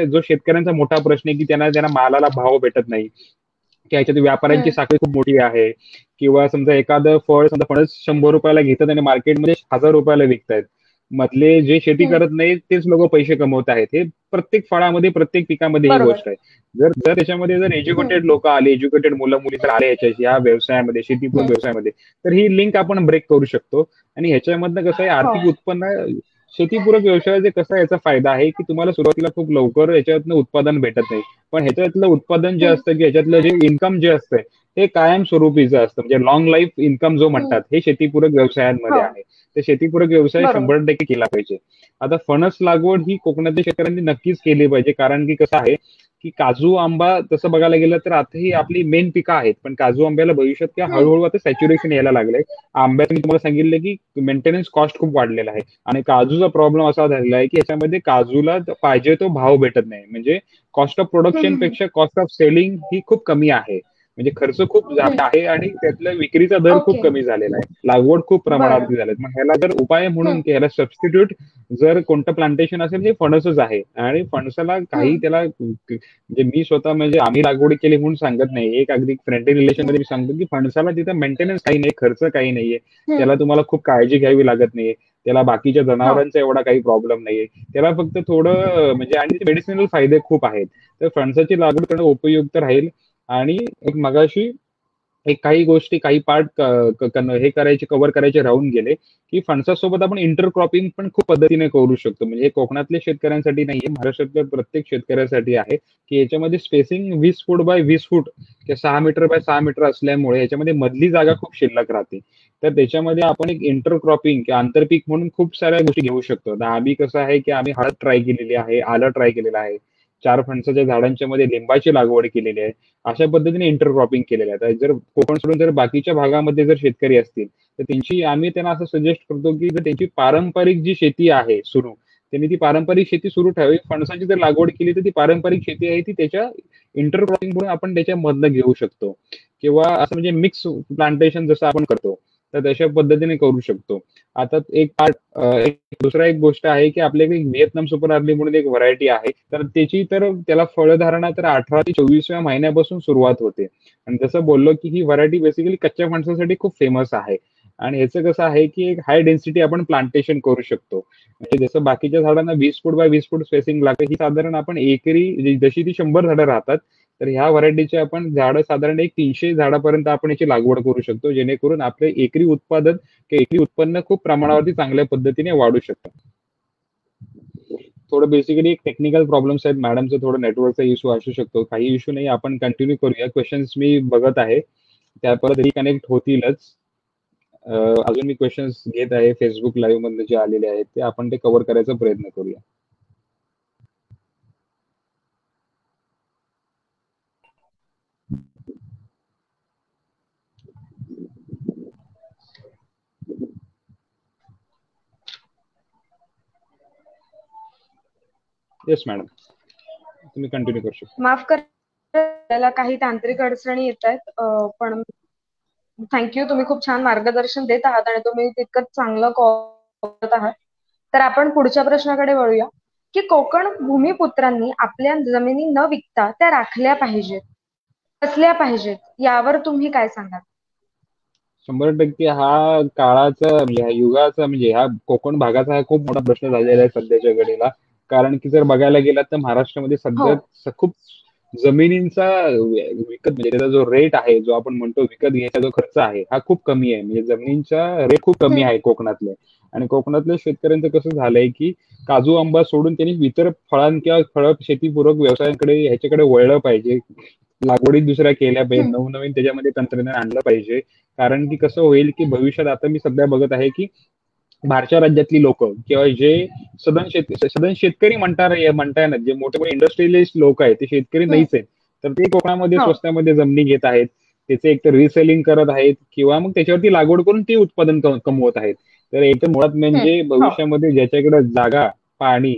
जो शेतकऱ्यांचा मोठा प्रश्न आहे की त्यांना मालाला भाव भेटत नाही, की ह्याच्यात व्यापाऱ्यांची साखळी खूप मोठी आहे, किंवा समजा एखादं फळ समजा फणस 100 रुपयाला घेतात आणि मार्केटमध्ये 1000 रुपयाला विकतायत, मधले जे शेती हम्म. करत नाहीत तेच लोक पैसे कमवत आहेत. हे प्रत्येक फळामध्ये, प्रत्येक पिकामध्ये ही बरोबर. गोष्ट आहे. जर जर त्याच्यामध्ये जर हम्म. एज्युकेटेड लोक आले, एज्युकेटेड मुलं मुली जर आले या व्यवसायामध्ये, शेतीपूरक हम्म. व्यवसायामध्ये, तर ही लिंक आपण ब्रेक करू शकतो. आणि ह्याच्यामधनं कसं आहे, हो. आर्थिक उत्पन्न, शेतीपूरक व्यवसायाचे कसा याचा फायदा आहे की तुम्हाला सुरुवातीला खूप लवकर याच्यातनं उत्पादन भेटत नाही, पण ह्याच्यातलं उत्पादन जे हम्म. असतं, की ह्याच्यातलं जे इन्कम जे असतं हे कायमस्वरूपीचं असतं. म्हणजे लॉंग लाईफ इन्कम जो हम्म. म्हणतात, हे शेतीपूरक व्यवसायांमध्ये हो. आहे. तर शेतीपूरक व्यवसाय बरोबर. 100% केला पाहिजे. आता फणस लागवड ही कोकणातल्या शेतकऱ्यांनी नक्कीच केली पाहिजे, कारण की कसं आहे की काजू आंबा तसं बघायला गेलं तर आता ही आपली मेन पिकं आहेत, पण काजू आंब्याला भविष्यात किंवा हम्म. हळूहळू आता सॅच्युरेशन यायला लागलंय. आंब्याचं मी तुम्हाला सांगितलं की मेंटेनन्स कॉस्ट खूप वाढलेला आहे. आणि काजूचा प्रॉब्लेम असा झालेला आहे की याच्यामध्ये काजूला पाहिजे तो भाव भेटत नाही. म्हणजे कॉस्ट ऑफ प्रोडक्शन हम्म. पेक्षा कॉस्ट ऑफ सेलिंग ही खूप कमी आहे. म्हणजे खर्च खूप हम्म. जास्त आहे आणि त्यातला विक्रीचा दर खूप ओके. कमी झालेला आहे. लागवड खूप बरं. प्रमाणावरती झाली. मग ह्याला जर उपाय म्हणून हम्म. की ह्याला सबस्टिट्यूट जर कोणतं प्लांटेशन असेल, हे फणसच आहे. आणि फणसाला काही हम्म. त्याला म्हणजे मी स्वतः, म्हणजे आम्ही लागवड केली म्हणून सांगत नाही, एक अगदी फ्रेंडली रिलेशन हम्म. मध्ये मी सांगतो की फणसाला तिथं मेंटेनन्स काही नाही, खर्च काही नाहीये. हम्म. त्याला तुम्हाला खूप काळजी घ्यावी लागत नाहीये. त्याला बाकीच्या हो. जनावरांचा एवढा काही प्रॉब्लेम नाहीये. त्याला फक्त थोडं म्हणजे, आणि मेडिसिनल फायदे खूप आहेत. तर फणसाची लागवड करणं उपयुक्त राहील. आणि एक मगाशी एक काही गोष्टी, काही पार्ट हे करायचे, कव्हर करायचे राहून गेले, की फणसासोबत आपण इंटरक्रॉपिंग पण खूप पद्धतीने करू शकतो. म्हणजे हे कोकणातल्या शेतकऱ्यांसाठी नाहीये, महाराष्ट्रातल्या प्रत्येक शेतकऱ्यासाठी आहे, की याच्यामध्ये स्पेसिंग 20 फूट बाय 20 फूट किंवा 6 मीटर बाय 6 मीटर असल्यामुळे याच्यामध्ये मधली जागा खूप शिल्लक राहते. तर त्याच्यामध्ये आपण एक इंटरक्रॉपिंग किंवा आंतरपीक म्हणून खूप साऱ्या गोष्टी घेऊ शकतो. तर आम्ही कसं आहे, की आम्ही हळद ट्राय केलेली आहे, आलं ट्राय केलेलं आहे, 4 फणसाच्या झाडांच्या मध्ये लिंबाची लागवड केलेली आहे. अशा पद्धतीने इंटरक्रॉपिंग केलेलं आहे. तर जर कोकण सोडून जर बाकीच्या भागामध्ये जर शेतकरी असतील, तर त्यांची, आम्ही त्यांना असं सजेस्ट करतो की जर त्यांची पारंपरिक जी शेती आहे सुरू, त्यांनी ती पारंपरिक शेती सुरू ठेवावी. फणसाची जर लागवड केली तर ती पारंपरिक शेती आहे ती त्याच्या इंटरक्रॉपिंग म्हणून आपण त्याच्यामधनं घेऊ शकतो. किंवा असं म्हणजे मिक्स प्लांटेशन जसं आपण करतो, तर तशा पद्धतीने करू शकतो. आता एक पार्ट, एक दुसरा एक गोष्ट आहे की आपल्याकडे एक व्हिएतनाम सुपर अर्ली म्हणून एक व्हरायटी आहे. तर त्याची, तर त्याला फळधारणा तर 18 ते 24व्या महिन्यापासून सुरुवात होते. आणि जसं बोललो की ही व्हरायटी बेसिकली कच्च्या फणसासाठी खूप फेमस आहे. आणि ह्याचं कसं आहे की एक हाय डेन्सिटी आपण प्लांटेशन करू शकतो. म्हणजे जसं बाकीच्या झाडांना 20 फूट बाय 20 फूट स्पेसिंग लागते, ही साधारण आपण एकरी, जशी ती 100 झाडं राहतात, तर ह्या व्हरायटीचे आपण झाडं साधारण एक 300 झाडापर्यंत आपण याची लागवड करू शकतो, जेणेकरून आपले एकरी उत्पादन किंवा एकरी उत्पन्न खूप प्रमाणावरती चांगल्या पद्धतीने वाढू शकतं. थोडं बेसिकली एक टेक्निकल प्रॉब्लेम्स आहेत, मॅडमचं थोडं नेटवर्कचा इश्यू असू शकतो. काही इश्यू नाही, आपण कंटिन्यू करूया. क्वेश्चन्स मी बघत आहे, त्या परत रिकनेक्ट होतीलच. अजून मी क्वेश्चन्स घेत आहे फेसबुक लाईव्ह मधले जे आलेले आहेत, ते आपण ते कव्हर करायचा प्रयत्न करूया. येस मॅडम, तुम्ही कंटिन्यू करू शकता. माफ करा, त्याला काही तांत्रिक अडचणी येत आहेत, पण थँक्यू, तुम्ही खूप छान मार्गदर्शन देत आहात आणि तुम्ही तितकंच चांगलं करत आहात. तर आपण पुढच्या प्रश्नाकडे वळूया, की कोकण भूमिपुत्रांनी आपल्या जमिनी न विकता त्या राखल्या पाहिजेत, कसल्या पाहिजेत, यावर तुम्ही काय सांगाल? 100% हा काळाचा, म्हणजे ह्या युगाचा, म्हणजे ह्या कोकण भागाचा हा खूप मोठा प्रश्न झालेला आहे सध्याच्या घडीला. कारण की जर बघायला गेलात तर महाराष्ट्रामध्ये हो. सध्या खूप जमिनींचा विकत, म्हणजे त्याचा जो रेट आहे, जो आपण म्हणतो विकत घ्यायचा जो खर्च आहे, हा खूप कमी आहे. म्हणजे जमिनींचा रेट खूप कमी हम्म. आहे कोकणातले. आणि कोकणातल्या शेतकऱ्यांचं कसं झालंय की काजू आंबा सोडून त्यांनी इतर किंवा फळ शेतीपूरक व्यवसायांकडे, ह्याच्याकडे वळलं पाहिजे. लागवडी दुसऱ्या केल्या पाहिजेत, हम्म. नवनवीन त्याच्यामध्ये तंत्रज्ञान आणलं पाहिजे. कारण की कसं होईल की भविष्यात, आता मी सध्या बघत आहे की बाहेरच्या राज्यातली लोक किंवा जे सदन शेतकरी म्हणता येणार, जे मोठे मोठे इंडस्ट्रियलिस्ट लोक आहेत, ते शेतकरी हम्म. नाहीच आहेत. तर ते कोकणामध्ये हो. स्वस्तामध्ये जमिनी घेत आहेत, त्याचे एक तर रिसेलिंग करत आहेत किंवा मग त्याच्यावरती लागवड करून ते उत्पादन कमवत आहेत. तर एक तर मुळात हम्म. म्हणजे हो. भविष्यामध्ये ज्याच्याकडे जागा, पाणी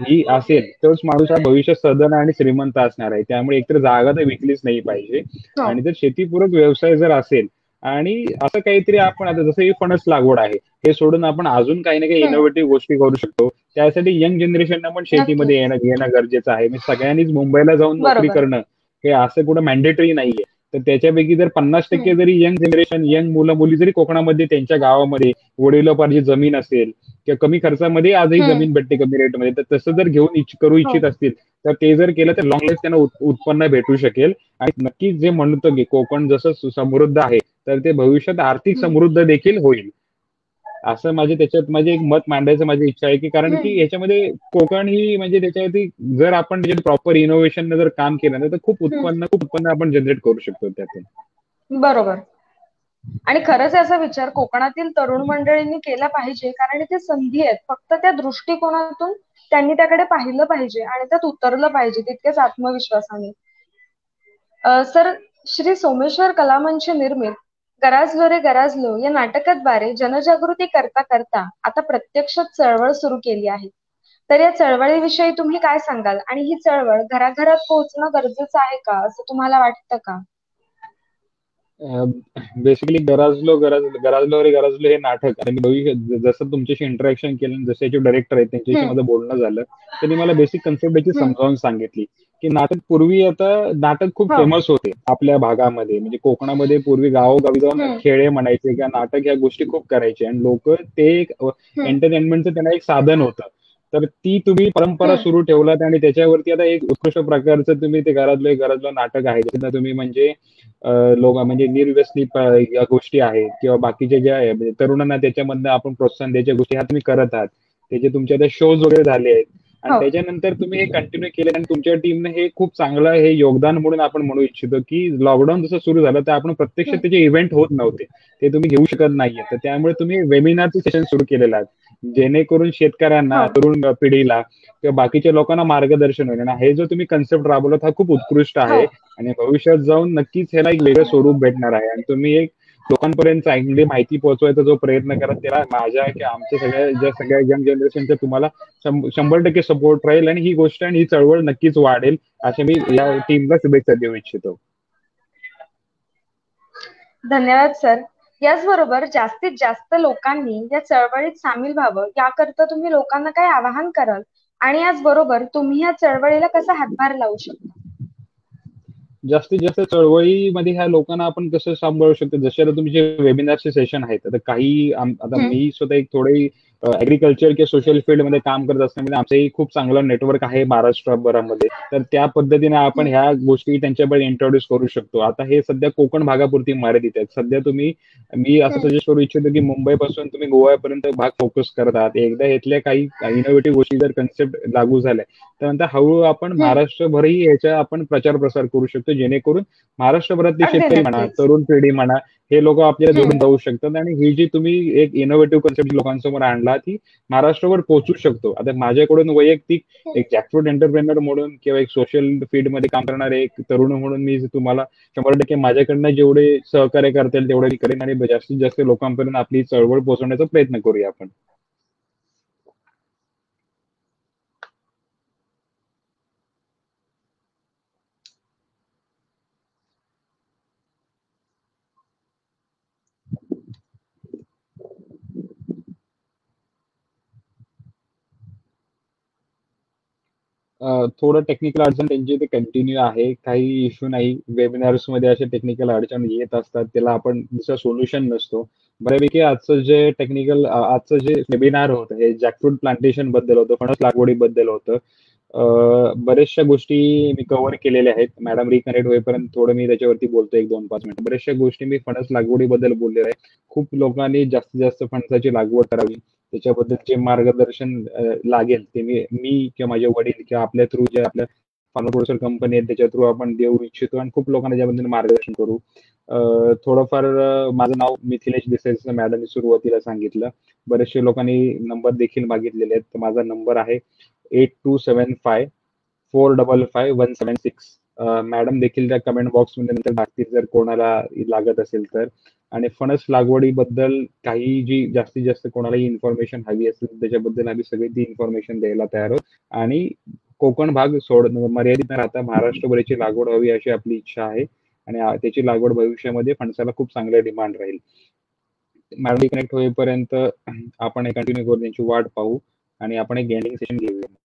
ही असेल, तोच माणूस हा भविष्यात सधन आणि श्रीमंत असणार आहे. त्यामुळे एकतर जागा तर विकलीच नाही पाहिजे. हो. आणि जर शेतीपूरक व्यवसाय जर असेल, आणि असं काहीतरी आपण, आता जसं ही फणस लागवड आहे, हे सोडून आपण अजून काही ना काही हम्म. इनोव्हेटिव्ह गोष्टी करू शकतो. त्यासाठी यंग जनरेशनना पण शेतीमध्ये नक्कीच. येणं घेणं गरजेचं आहे. म्हणजे सगळ्यांनीच मुंबईला जाऊन नोकरी बरोबर. करणं हे असं कुठं मॅन्डेटरी नाहीये. तर त्याच्यापैकी जर 50% जरी यंग जनरेशन, यंग मुलं मुली जरी कोकणामध्ये त्यांच्या गावामध्ये वडिलोपार्जित जमीन असेल किंवा कमी खर्चामध्ये आजही जमीन भेटते कमी रेटमध्ये, तर तसं जर घेऊन करू हो. इच्छित असतील तर ते जर केलं तर लॉंग लाईफ त्यांना उत्पन्न भेटू शकेल. आणि नक्कीच जे म्हणतो की कोकण जसं समृद्ध आहे तर ते भविष्यात आर्थिक समृद्ध देखील होईल. असं माझे त्याच्यात माझे एक मत मांडायचं माझी इच्छा आहे, की कारण की याच्यामध्ये कोकण ही म्हणजे त्याच्यावरती जर आपण प्रॉपर इनोव्हेशन जर काम केलं ना तर खूप उत्पन्न आपण जनरेट करू शकतो त्यातून. बरोबर. आणि खरंच याचा विचार कोकणातील तरुण मंडळींनी केला पाहिजे, कारण इथे संधी आहेत. फक्त त्या दृष्टिकोनातून त्यांनी त्याकडे पाहिलं पाहिजे आणि त्यात उतरलं पाहिजे तितकेच आत्मविश्वासाने. सर, श्री सोमेश्वर कलामंच निर्मित गराजलो रे गराजलो या नाटकाद्वारे जनजागृती करता करता आता प्रत्यक्षात चळवळ सुरू केली आहे. तर या चळवळीविषयी तुम्ही काय सांगाल आणि ही चळवळ घराघरात पोहोचणं गरजेचं आहे का, असं तुम्हाला वाटतं का? बेसिकली गराजलो रे गराजलो हे नाटक आणि भविष्य जसं तुमच्याशी इंटरॅक्शन केलं, जसे याचे डायरेक्टर आहेत त्यांच्याशी हम्म. माझं बोलणं झालं, त्यांनी मला बेसिक कन्सेप्ट याची हम्म. समजावून सांगितली की नाटक पूर्वी आता नाटक खूप हो. फेमस होते आपल्या भागामध्ये, म्हणजे कोकणामध्ये पूर्वी गावोगावी जाऊन हम्म. खेळे म्हणायचे किंवा नाटक या गोष्टी खूप करायचे आणि लोक ते एक हम्म. एंटरटेनमेंटचं त्यांना एक साधन होतं. तर ती तुम्ही परंपरा हम्म. सुरू ठेवलात आणि त्याच्यावरती आता एक उत्कृष्ट प्रकारचं तुम्ही ते घरातलं नाटक आहे, ज्याचं तुम्ही म्हणजे लोक म्हणजे निर्व्यसनी या गोष्टी आहेत किंवा बाकीच्या ज्या आहे, म्हणजे तरुणांना त्याच्यामधनं आपण प्रोत्साहन द्यायच्या गोष्टी ह्या तुम्ही करत आहात. त्याचे तुमचे आता शोज वगैरे झाले आहेत आणि हो. त्याच्यानंतर तुम्ही हे कंटिन्यू केलं आणि तुमच्या टीमने हे खूप चांगलं हे योगदान म्हणून आपण म्हणू इच्छितो की लॉकडाऊन जसं सुरू झालं तर आपण प्रत्यक्ष हम्म. त्याचे इव्हेंट होत नव्हते, ते तुम्ही घेऊ शकत नाहीये, तर त्यामुळे तुम्ही वेबिनारचं सेशन सुरू केलेलं आहे जेणेकरून शेतकऱ्यांना, हो. तरुण पिढीला किंवा बाकीच्या लोकांना मार्गदर्शन होईल. आणि हे जो तुम्ही कन्सेप्ट राबवलात हा खूप उत्कृष्ट हो. आहे आणि भविष्यात जाऊन नक्कीच ह्याला एक वेगळं स्वरूप भेटणार आहे आणि तुम्ही एक लोकांपर्यंत चांगली माहिती पोहोचवायचा जो प्रयत्न करा त्याला माझ्या किंवा आमच्या सगळ्या यंग जनरेशनच्या तुम्हाला 100% सपोर्ट राहील आणि ही गोष्ट आणि ही चळवळ नक्कीच वाढेल असे मी या टीमला शुभेच्छा देऊ इच्छितो. धन्यवाद सर. याचबरोबर जास्तीत जास्त लोकांनी या चळवळीत सामील व्हावं याकरता तुम्ही लोकांना काय आवाहन कराल आणि याचबरोबर तुम्ही या चळवळीला कसा हातभार लावू शकता? जास्तीत जास्त चळवळीमध्ये ह्या लोकांना आपण कसं सांभाळू शकतो, जसे आता तुमचे वेबिनारचे सेशन आहेत, आता काही आता हम्म. मी स्वतः एक थोडे ऍग्रिकल्चर किंवा सोशल फील्डमध्ये काम करत असल्यामुळे आमचंही खूप चांगलं नेटवर्क आहे महाराष्ट्रभरामध्ये, तर त्या पद्धतीने आपण हम्म. ह्या गोष्टी त्यांच्याकडे इंट्रोड्यूस करू शकतो. आता हे सध्या कोकण भागापुरती मर्यादित आहेत. सध्या मी असं हम्म. सजेस्ट करू इच्छितो की मुंबईपासून तुम्ही गोव्यापर्यंत भाग फोकस करत आहात. एकदा इथल्या काही इनोव्हेटिव्ह गोष्टी जर कन्सेप्ट लागू झाल्या त्यानंतर हळूहळू आपण हम्म. महाराष्ट्रभरही याचा आपण प्रचार प्रसार करू शकतो, जेणेकरून महाराष्ट्रभरातले अगदी शेतकरी म्हणा, नक्कीच. तरुण पिढी म्हणा, हे लोक आपल्याला जोडून हम्म. जाऊ शकतात आणि ही जी तुम्ही एक इनोव्हेटिव्ह कन्सेप्ट लोकांसमोर आणला ती महाराष्ट्रावर पोहोचू शकतो. आता माझ्याकडून वैयक्तिक एक जॅकफ्रूट एंटरप्रेनर म्हणून किंवा एक सोशल फील्डमध्ये काम करणारे एक तरुण म्हणून मी तुम्हाला 100% माझ्याकडनं जेवढे सहकार्य करता येईल तेवढे मी करेन आणि जास्तीत जास्त लोकांपर्यंत आपली चळवळ पोहोचवण्याचा प्रयत्न करूया आपण. थोडं टेक्निकल अडचण त्यांची ते कंटिन्यू आहे. काही इश्यू नाही. वेबिनार्स मध्ये असे टेक्निकल अडचण येत असतात. त्याला आपण दुसरा सोल्युशन नसतो. बऱ्यापैकी आजचं जे वेबिनार होतं हे जॅकफ्रूट प्लांटेशन बद्दल होतं, फणस लागवडीबद्दल होतं. बऱ्याचशा गोष्टी मी कव्हर केलेल्या आहेत. मॅडम रिकनेक्ट होईपर्यंत थोडं मी त्याच्यावरती बोलतो 1-2-5 मिनिटं. बऱ्याचशा गोष्टी मी फणस लागवडीबद्दल बोललेलो आहे. खूप लोकांनी जास्तीत जास्त फणसाची लागवड करावी. त्याच्याबद्दल जे मार्गदर्शन लागेल ते मी किंवा माझे वडील किंवा आपल्या थ्रू जे आपल्या फार्मर प्रोड्युसर कंपनी आहे त्याच्या थ्रू आपण देऊ इच्छितो आणि खूप लोकांना त्याबद्दल मार्गदर्शन करू. थोडंफार माझं नाव मिथिलेश देसाई जसं मॅडमनी सुरुवातीला सांगितलं. बरेचशे लोकांनी नंबर देखील मागितलेले आहेत. तर माझा नंबर आहे 8275 455 176. मॅडम देखील त्या कमेंट बॉक्समध्ये नंतर टाकतील जर कोणाला लागत असेल तर. आणि फणस लागवडीबद्दल काही जी जास्तीत जास्त कोणालाही इन्फॉर्मेशन हवी असेल त्याच्याबद्दल आम्ही सगळी ती इन्फॉर्मेशन द्यायला तयार आहोत आणि कोकण भाग मर्यादित न राहता महाराष्ट्रभराची लागवड व्हावी अशी आपली इच्छा आहे आणि त्याची लागवड भविष्यामध्ये फणसाला खूप चांगलं डिमांड राहील. मॅडम कनेक्ट होईपर्यंत आपण कंटिन्यू करून त्यांची वाट पाहू आणि आपण एक एंडिंग सेशन घेऊया.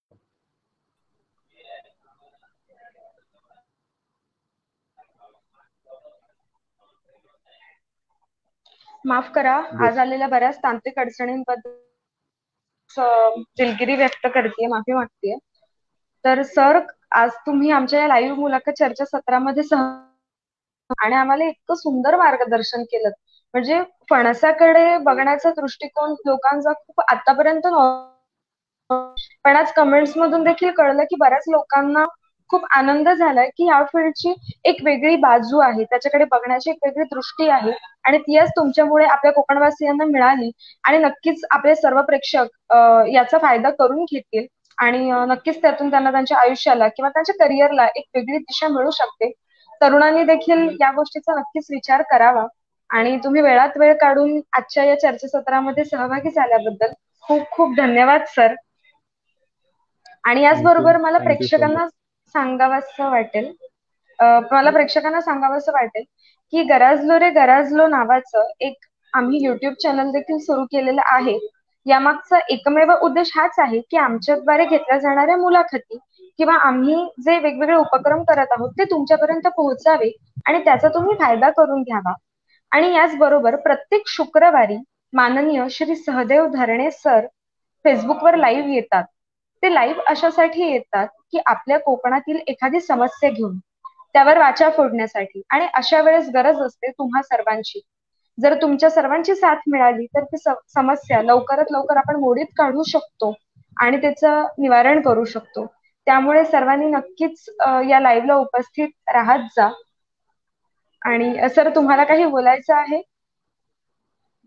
माफ करा, आज येस. आलेल्या बऱ्याच तांत्रिक अडचणींबद्दल दिलगिरी व्यक्त करते, माफी मागते. तर सर, आज तुम्ही आमच्या या लाईव्ह मुलाखत चर्चा सत्रामध्ये आणि आम्हाला इतकं सुंदर मार्गदर्शन केलं. म्हणजे फणसाकडे बघण्याचा दृष्टिकोन लोकांचा खूप आतापर्यंत पण आज कमेंट्स मधून देखील कळलं की बऱ्याच लोकांना खूप आनंद झालाय की या फील्डची एक वेगळी बाजू आहे, त्याच्याकडे बघण्याची एक वेगळी दृष्टी आहे आणि ती आज तुमच्यामुळे आपल्या कोकणवासियांना मिळाली. आणि नक्कीच आपले सर्व प्रेक्षक याचा फायदा करून घेतील आणि नक्कीच त्यातून त्यांना त्यांच्या आयुष्याला किंवा त्यांच्या करिअरला एक वेगळी दिशा मिळू शकते. तरुणांनी देखील या गोष्टीचा नक्कीच विचार करावा. आणि तुम्ही वेळात वेळ काढून आजच्या या चर्चासत्रामध्ये सहभागी झाल्याबद्दल खूप खूप धन्यवाद सर. आणि थँक्यू. याचबरोबर मला थँक्यू सो मच. प्रेक्षकांना सांगावंसं वाटेल मला प्रेक्षकांना सांगावंसं वाटेल की गराजलो रे गराजलो नावाचं एक आम्ही युट्यूब चॅनल देखील सुरू केलेलं आहे. यामागचा एकमेव उद्देश हाच आहे की आमच्याद्वारे घेतल्या जाणाऱ्या मुलाखती किंवा आम्ही जे वेगवेगळे उपक्रम करत आहोत ते तुमच्यापर्यंत पोहोचावे आणि त्याचा तुम्ही फायदा करून घ्यावा. आणि याचबरोबर प्रत्येक शुक्रवारी माननीय श्री सहदेव धरणे सर फेसबुकवर लाईव्ह येतात. ते लाईव्ह अशासाठी येतात की आपल्या कोकणातील एखादी समस्या घेऊन त्यावर वाचा फोडण्यासाठी, आणि अशा वेळेस गरज असते तुम्हा सर्वांची. जर तुमच्या सर्वांची साथ मिळाली तर ती समस्या लवकरात लवकर आपण मोडीत काढू शकतो आणि त्याचं निवारण करू शकतो. त्यामुळे सर्वांनी नक्कीच या लाईव्हला उपस्थित राहत जा. आणि सर, तुम्हाला काही बोलायचं आहे?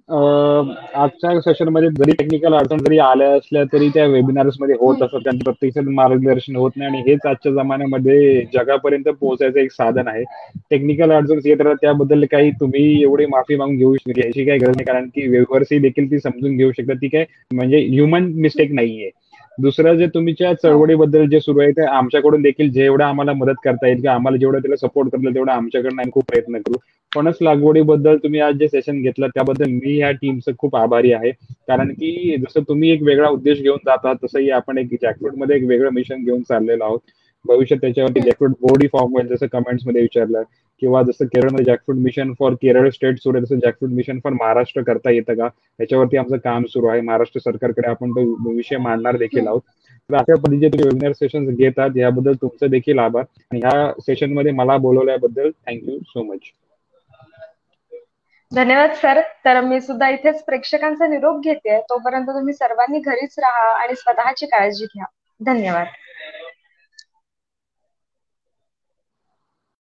आजच्या सेशनमध्ये जरी टेक्निकल अडचण जरी आल्या असल्या तरी त्या वेबिनार्स मध्ये होत असतात, त्यांचं प्रत्यक्ष मार्गदर्शन होत नाही आणि हेच आजच्या जमान्यामध्ये जगापर्यंत पोहोचायचं एक साधन आहे. टेक्निकल अडचण येत राहतात त्याबद्दल काही तुम्ही एवढी माफी मागून घेऊ याची काही गरज नाही, कारण की व्ह्युअर्सही देखील ती समजून घेऊ शकतात. ती काय म्हणजे ह्युमन मिस्टेक नाहीये. दुसरं जे तुमच्या हो. चळवळीबद्दल जे सुरू आहे ते आमच्याकडून देखील जेवढं आम्हाला मदत करता येईल किंवा आम्हाला जेवढं त्याला सपोर्ट करता येईल तेवढं आमच्याकडनं आम्ही खूप प्रयत्न करू. फणस लागवडीबद्दल तुम्ही आज जे सेशन घेतलं त्याबद्दल मी या टीमचं खूप आभारी आहे. कारण की जसं तुम्ही एक वेगळा उद्देश घेऊन जाता तसंही आपण एक जॅकफ्रूट मध्ये एक वेगळं मिशन घेऊन चाललेलो आहोत. भविष्यात त्याच्यावरती जॅकफ्रूट बोर्डही फॉर्म होईल, जसं कमेंट्स मध्ये विचारलं, किंवा जसं केरळमध्ये jackfruit mission for Kerala state सुरू आहे तसं जॅकफ्रूट मिशन फॉर महाराष्ट्र करता येतं का, याच्यावरती आमचं काम सुरू आहे. महाराष्ट्र सरकारकडे आपण तो विषय मांडणार देखील आहोत. तर अशा पद्धतीचे तुम्ही वेबिनार सेशन घेतात याबद्दल तुमचं देखील आभार आणि ह्या सेशन मध्ये मला बोलवल्याबद्दल थँक्यू सो मच. धन्यवाद सर. तर मी सुद्धा इथेच प्रेक्षकांचा निरोप घेते. तोपर्यंत तुम्ही सर्वांनी घरीच राहा आणि स्वतःची काळजी घ्या. धन्यवाद.